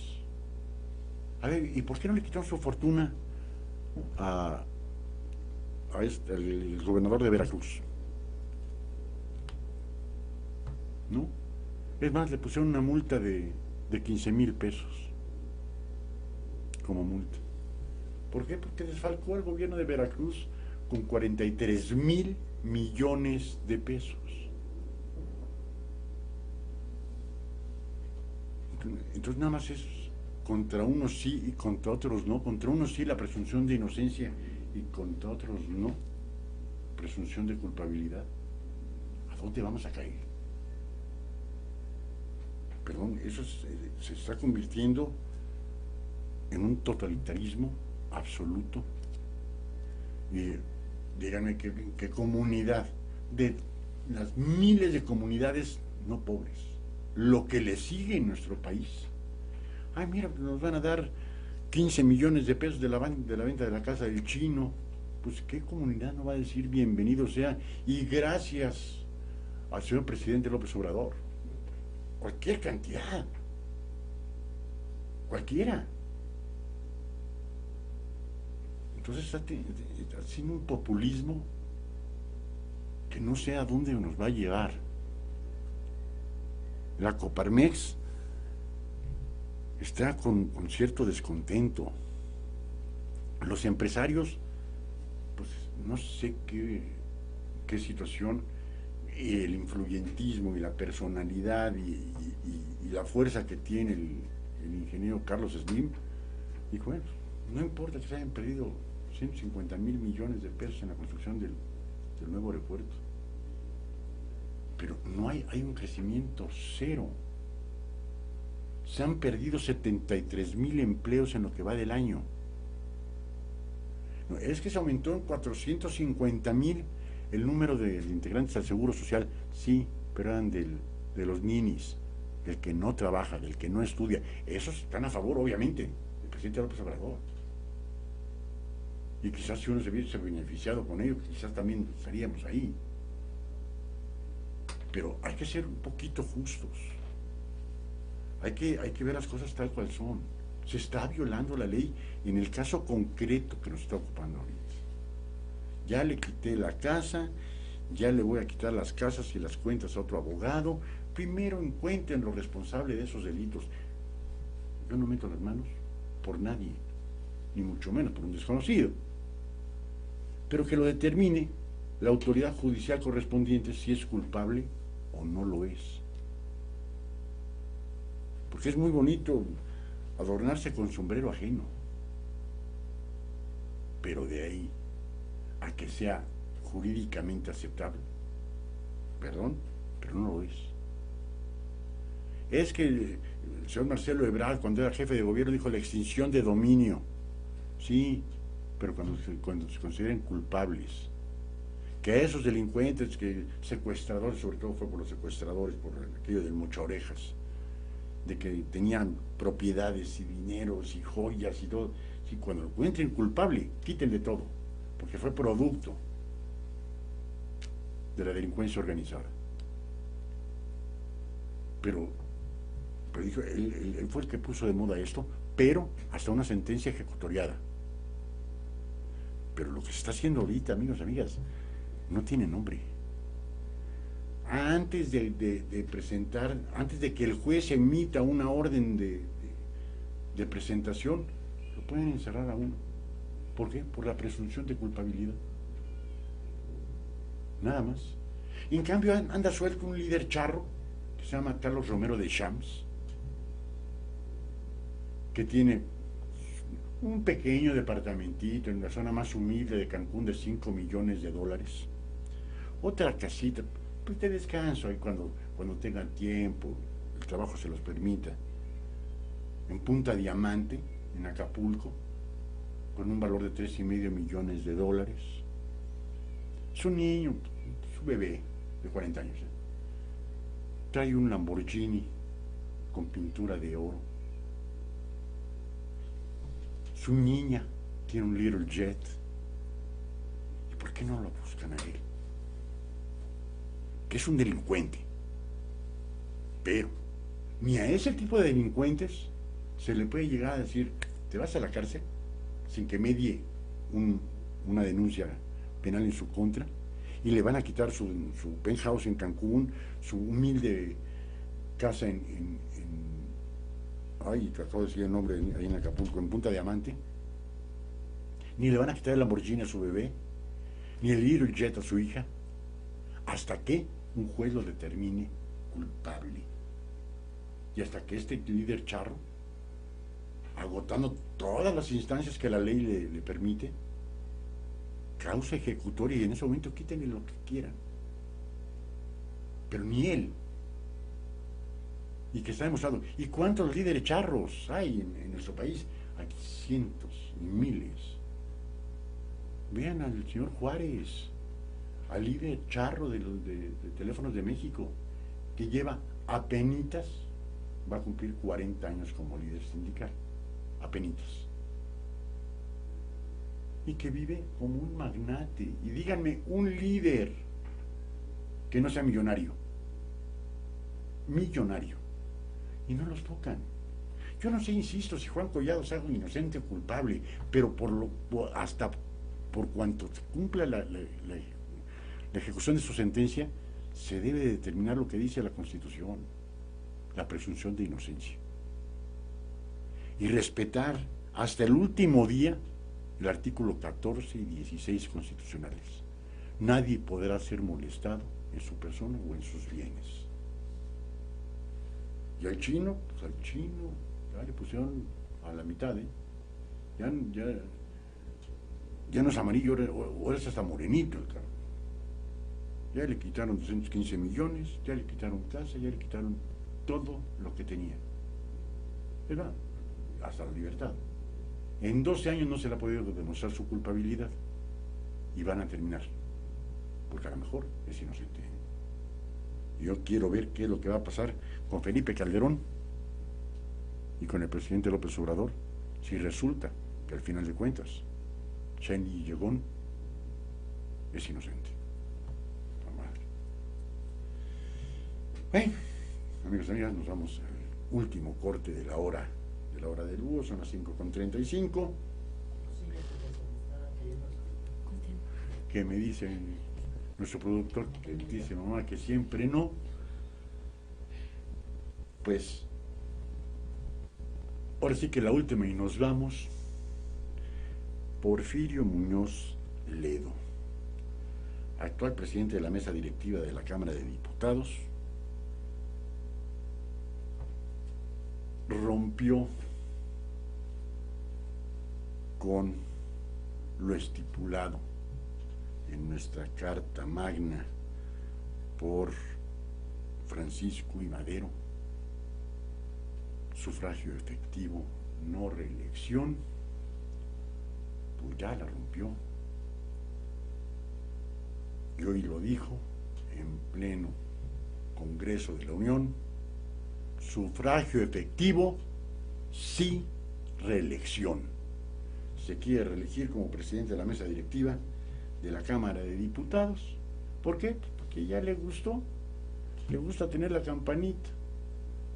Speaker 2: A ver, ¿y por qué no le quitaron su fortuna al gobernador de Veracruz? ¿No? Es más, le pusieron una multa de 15,000 pesos como multa. ¿Por qué? Porque desfalcó al gobierno de Veracruz con 43,000 millones de pesos. Entonces nada más es contra unos sí y contra otros no, contra unos sí la presunción de inocencia y contra otros no. presunción de culpabilidad, ¿a dónde vamos a caer? Perdón, eso se está convirtiendo en un totalitarismo absoluto. Y díganme qué comunidad, de las miles de comunidades no pobres, lo que le sigue en nuestro país. Ay, mira, nos van a dar 15 millones de pesos de la venta de la casa del chino. Pues qué comunidad no va a decir bienvenido sea y gracias al señor presidente López Obrador. Cualquier cantidad, cualquiera. Entonces está haciendo un populismo que no sé a dónde nos va a llevar. La Coparmex está con cierto descontento. Los empresarios, pues no sé qué situación, el influyentismo y la personalidad y la fuerza que tiene el ingeniero Carlos Slim, dijo, bueno, no importa que se hayan perdido 150,000 millones de pesos en la construcción del nuevo aeropuerto, pero no hay un crecimiento cero. Se han perdido 73,000 empleos en lo que va del año. No, es que se aumentó en 450,000 el número de integrantes al Seguro Social, sí, pero eran de los ninis, del que no trabaja, del que no estudia. Esos están a favor, obviamente, del presidente López Obrador. Y quizás si uno se hubiese beneficiado con ello, quizás también estaríamos ahí. Pero hay que ser un poquito justos. Hay que ver las cosas tal cual son. Se está violando la ley en el caso concreto que nos está ocupando ahorita. Ya le quité la casa, ya le voy a quitar las casas y las cuentas a otro abogado. Primero encuentren los responsables de esos delitos. Yo no meto las manos por nadie, ni mucho menos por un desconocido. Pero que lo determine la autoridad judicial correspondiente si es culpable o no lo es. Porque es muy bonito adornarse con sombrero ajeno, pero de ahí a que sea jurídicamente aceptable, perdón, pero no lo es. Es que el señor Marcelo Ebrard, cuando era jefe de gobierno, dijo la extinción de dominio. Sí, pero cuando se consideren culpables, que esos delincuentes, que secuestradores, sobre todo fue por los secuestradores, por aquello del Mocha Orejas, de que tenían propiedades y dineros y joyas y todo, sí, cuando lo encuentren culpable, quítenle todo, porque fue producto de la delincuencia organizada. Pero dijo, él fue el que puso de moda esto, pero hasta una sentencia ejecutoriada. Pero lo que se está haciendo ahorita, amigos, amigas, no tiene nombre. Antes de presentar, antes de que el juez emita una orden de presentación, lo pueden encerrar a uno. ¿Por qué? Por la presunción de culpabilidad. Nada más. Y en cambio anda suelto un líder charro que se llama Carlos Romero de Champs, que tiene un pequeño departamentito en la zona más humilde de Cancún de $5 millones. Otra casita, pues de descanso ahí cuando tengan tiempo, el trabajo se los permita. En Punta Diamante, en Acapulco, con un valor de $3,5 millones. Su niño, su bebé de 40 años, trae un Lamborghini con pintura de oro. Su niña tiene un Little Jet. ¿Y por qué no lo buscan a él? Que es un delincuente. Pero ni a ese tipo de delincuentes se le puede llegar a decir, te vas a la cárcel, sin que medie una denuncia penal en su contra, y le van a quitar su penthouse en Cancún, su humilde casa ay, te acabo de decir el nombre, ahí en Acapulco, en Punta Diamante. Ni le van a quitar el Lamborghini a su bebé, ni el Little Jet a su hija, hasta que un juez lo determine culpable. Y hasta que este líder charro, agotando todas las instancias que la ley le permite, causa ejecutoria y en ese momento quítenle lo que quieran. Pero ni él. Y que está demostrado. ¿Y cuántos líderes charros hay en nuestro país? Hay cientos y miles. Vean al señor Juárez, al líder charro de Teléfonos de México, que lleva apenitas, va a cumplir 40 años como líder sindical. Apenitas. Y que vive como un magnate. Y díganme, un líder que no sea millonario. Millonario. Y no los tocan. Yo no sé, insisto, si Juan Collado es algo inocente o culpable, pero hasta por cuanto se cumpla la ejecución de su sentencia, se debe determinar lo que dice la Constitución, la presunción de inocencia. Y respetar hasta el último día el artículo 14 y 16 constitucionales. Nadie podrá ser molestado en su persona o en sus bienes. Y al chino, pues al chino, ya le pusieron a la mitad, ¿eh? Ya no es amarillo, ahora es hasta morenito el carro. Ya le quitaron 215 millones, ya le quitaron casa, ya le quitaron todo lo que tenía. ¿Verdad? Hasta la libertad. En 12 años no se le ha podido demostrar su culpabilidad. Y van a terminar. Porque a lo mejor es inocente. Yo quiero ver qué es lo que va a pasar con Felipe Calderón y con el presidente López Obrador, si resulta que al final de cuentas Cheney Yegón es inocente. La madre. Bueno, amigos y amigas, nos vamos al último corte de la hora del búho, son las 5:35. Que me dice nuestro productor, que dice mamá que siempre no. Pues ahora sí que la última y nos vamos. Porfirio Muñoz Ledo, actual presidente de la mesa directiva de la Cámara de Diputados, rompió con lo estipulado en nuestra Carta Magna por Francisco I. Madero: sufragio efectivo, no reelección. Pues ya la rompió. Y hoy lo dijo en pleno Congreso de la Unión: sufragio efectivo, sí reelección. Se quiere reelegir como presidente de la mesa directiva de la Cámara de Diputados. ¿Por qué? Porque ya le gustó. Le gusta tener la campanita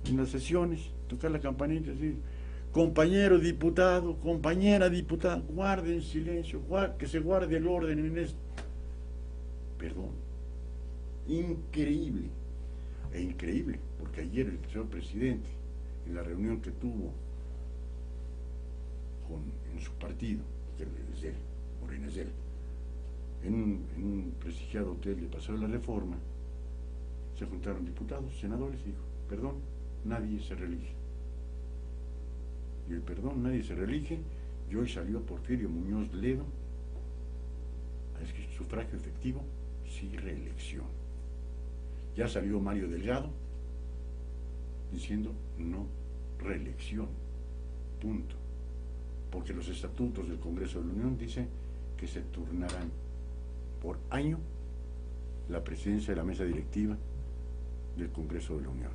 Speaker 2: en las sesiones, tocar la campanita y decir: compañero diputado, compañera diputada, guarden silencio, que se guarde el orden en esto. Perdón. Increíble. E increíble, porque ayer el señor presidente, en la reunión que tuvo en su partido, que es de él, Morena es de él, en un prestigiado hotel de Paseo de la Reforma, se juntaron diputados, senadores, y dijo: perdón, nadie se reelige. Y el perdón, nadie se reelige, y hoy salió Porfirio Muñoz Ledo a decir: sufragio efectivo, sí reelección. Ya salió Mario Delgado diciendo: no reelección, punto. Porque los estatutos del Congreso de la Unión dicen que se turnarán por año la presidencia de la mesa directiva del Congreso de la Unión.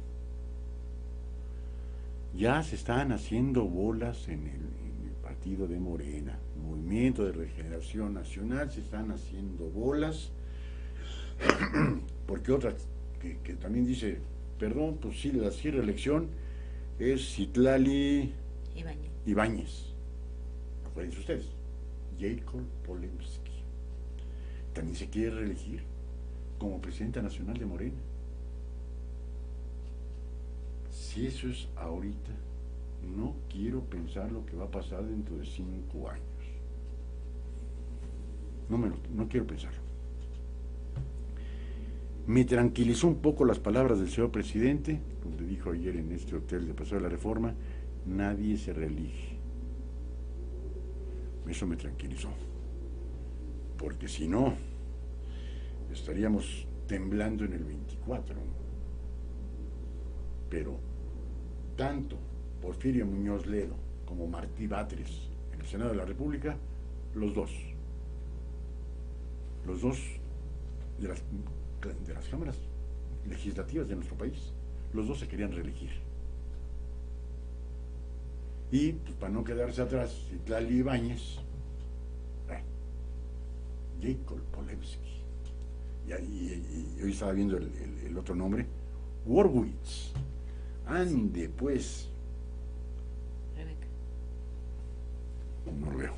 Speaker 2: Ya se están haciendo bolas en el partido de Morena, Movimiento de Regeneración Nacional, se están haciendo bolas, porque otra que también dice: perdón, pues sí, la reelección es Citlali Ibáñez. Acuérdense ustedes, Jacob Polemski también se quiere reelegir como presidenta nacional de Morena. Si eso es ahorita, no quiero pensar lo que va a pasar dentro de 5 años. No quiero pensarlo. Me tranquilizó un poco las palabras del señor presidente, donde dijo ayer en este hotel de Paseo de la Reforma: nadie se reelige. Eso me tranquilizó, porque si no, estaríamos temblando en el 24. Pero tanto Porfirio Muñoz Ledo como Martí Batres en el Senado de la República, los dos de las cámaras legislativas de nuestro país, los dos se querían reelegir. Y pues, para no quedarse atrás, Citlali Ibáñez, Jacob Polewski, y hoy estaba viendo el otro nombre, Horwitz. Ande pues.
Speaker 1: Rebeca.
Speaker 2: No lo veo.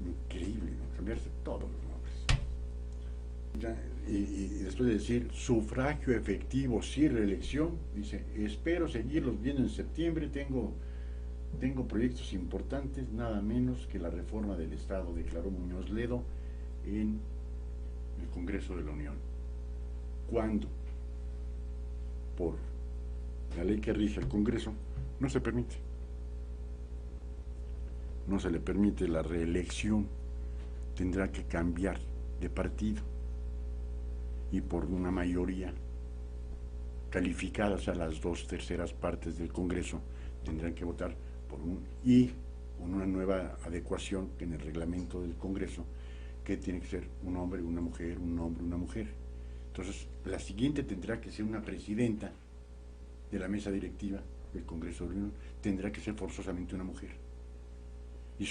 Speaker 2: Increíble, ¿no? Cambiarse todos los nombres. Y después de decir sufragio efectivo, sí, reelección, dice, espero seguirlos viendo en septiembre, tengo proyectos importantes, nada menos que la reforma del Estado, declaró Muñoz Ledo en el Congreso de la Unión. Cuando, por la ley que rige el Congreso, no se permite. No se le permite la reelección, tendrá que cambiar de partido y por una mayoría calificada, o sea, las 2/3 partes del Congreso tendrán que votar por una nueva adecuación en el reglamento del Congreso, que tiene que ser un hombre, una mujer, un hombre, una mujer. Entonces, la siguiente tendrá que ser una presidenta de la mesa directiva del Congreso de la Unión, tendrá que ser forzosamente una mujer. Y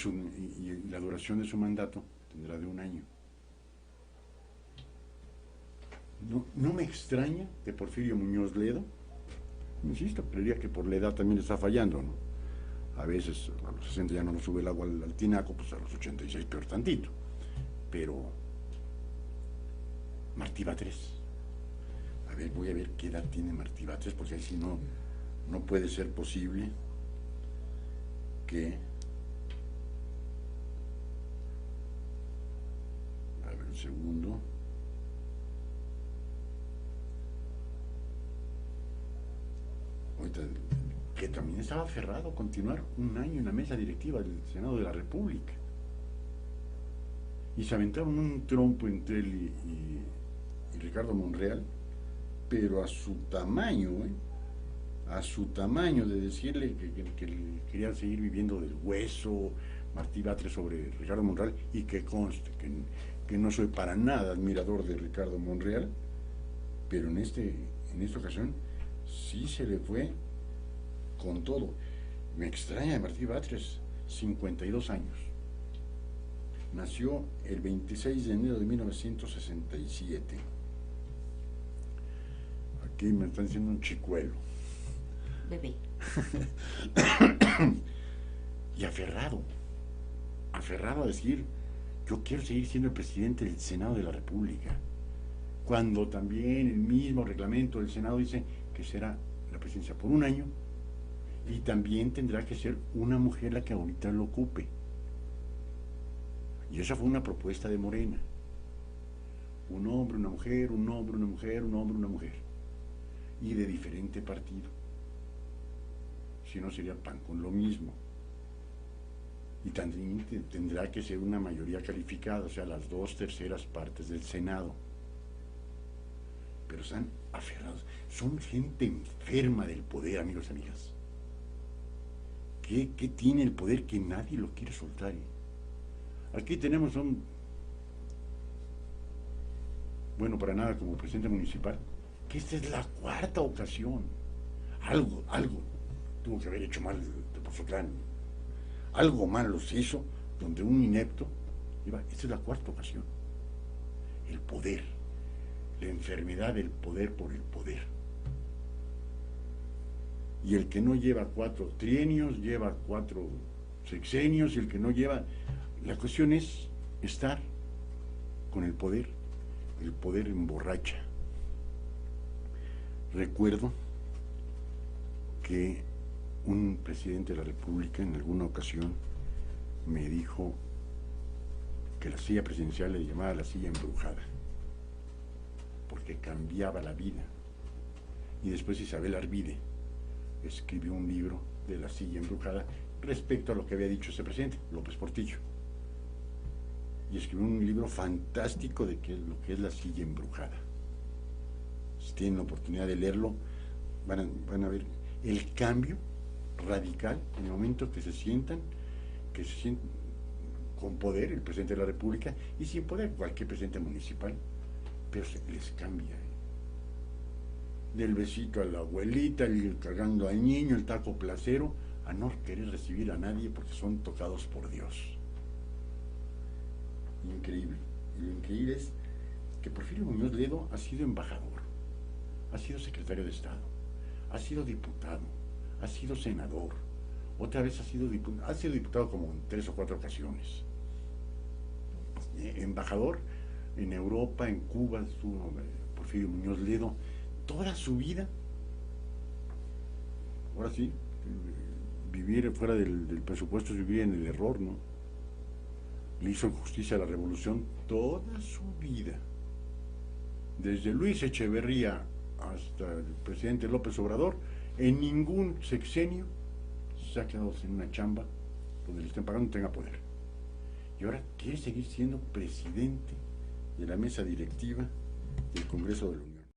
Speaker 2: la duración de su mandato tendrá de 1 año. No me extraña que Porfirio Muñoz Ledo, insisto, creería que por la edad también está fallando, ¿no? A veces a los 60 ya no nos sube el agua al tinaco, pues a los 86 peor tantito. Pero Martí Batres, a ver, voy a ver qué edad tiene Martí Batres, porque ahí sí no puede ser posible que... A ver, un segundo. Ahorita, que también estaba aferrado a continuar 1 año en la mesa directiva del Senado de la República. Y se aventaron un trompo entre él y Ricardo Monreal, pero a su tamaño, a su tamaño, de decirle que querían seguir viviendo del hueso, Martí Batres sobre Ricardo Monreal, y que conste que no soy para nada admirador de Ricardo Monreal, pero en esta ocasión sí se le fue con todo. Me extraña de Martí Batres, 52 años. Nació el 26 de enero de 1967. Aquí me están diciendo un chicuelo.
Speaker 1: Bebé.
Speaker 2: Y aferrado a decir, yo quiero seguir siendo el presidente del Senado de la República, cuando también el mismo reglamento del Senado dice que será la presidencia por 1 año, y también tendrá que ser una mujer la que ahorita lo ocupe. Y esa fue una propuesta de Morena. Un hombre, una mujer, un hombre, una mujer, un hombre, una mujer. Y de diferente partido. Si no, sería PAN con lo mismo. Y también tendrá que ser una mayoría calificada, o sea, las 2/3 partes del Senado. Pero están aferrados. Son gente enferma del poder, amigos y amigas. ¿Qué tiene el poder que nadie lo quiere soltar? Aquí tenemos bueno, para nada como presidente municipal, que esta es la 4ª ocasión. Algo tuvo que haber hecho mal de Pozotlán. Algo malo se hizo, donde un inepto esta es la 4ª ocasión. El poder, la enfermedad del poder por el poder. Y el que no lleva 4 trienios, lleva 4 sexenios, y el que no lleva... La cuestión es estar con el poder emborracha. Recuerdo que un presidente de la República en alguna ocasión me dijo que la silla presidencial le llamaba la silla embrujada, porque cambiaba la vida. Y después Isabel Arvide escribió un libro de la silla embrujada respecto a lo que había dicho ese presidente, López Portillo. y escribió un libro fantástico de lo que es la silla embrujada. Si tienen la oportunidad de leerlo, van a ver el cambio radical en el momento que se sientan con poder, el presidente de la República, y sin poder, cualquier presidente municipal, pero se les cambia. Del besito a la abuelita, el cargando al niño, el taco placero, a no querer recibir a nadie porque son tocados por Dios. Increíble. Y lo increíble es que Porfirio Muñoz Ledo ha sido embajador, ha sido secretario de Estado, ha sido diputado, ha sido senador, otra vez ha sido diputado como en 3 o 4 ocasiones. Embajador en Europa, en Cuba, estuvo Porfirio Muñoz Ledo toda su vida. Ahora sí, vivir fuera del presupuesto es vivir en el error, ¿no? Le hizo justicia a la revolución toda su vida. Desde Luis Echeverría hasta el presidente López Obrador, en ningún sexenio se ha quedado sin una chamba donde le estén pagando y tenga poder. Y ahora quiere seguir siendo presidente de la mesa directiva del Congreso de la Unión.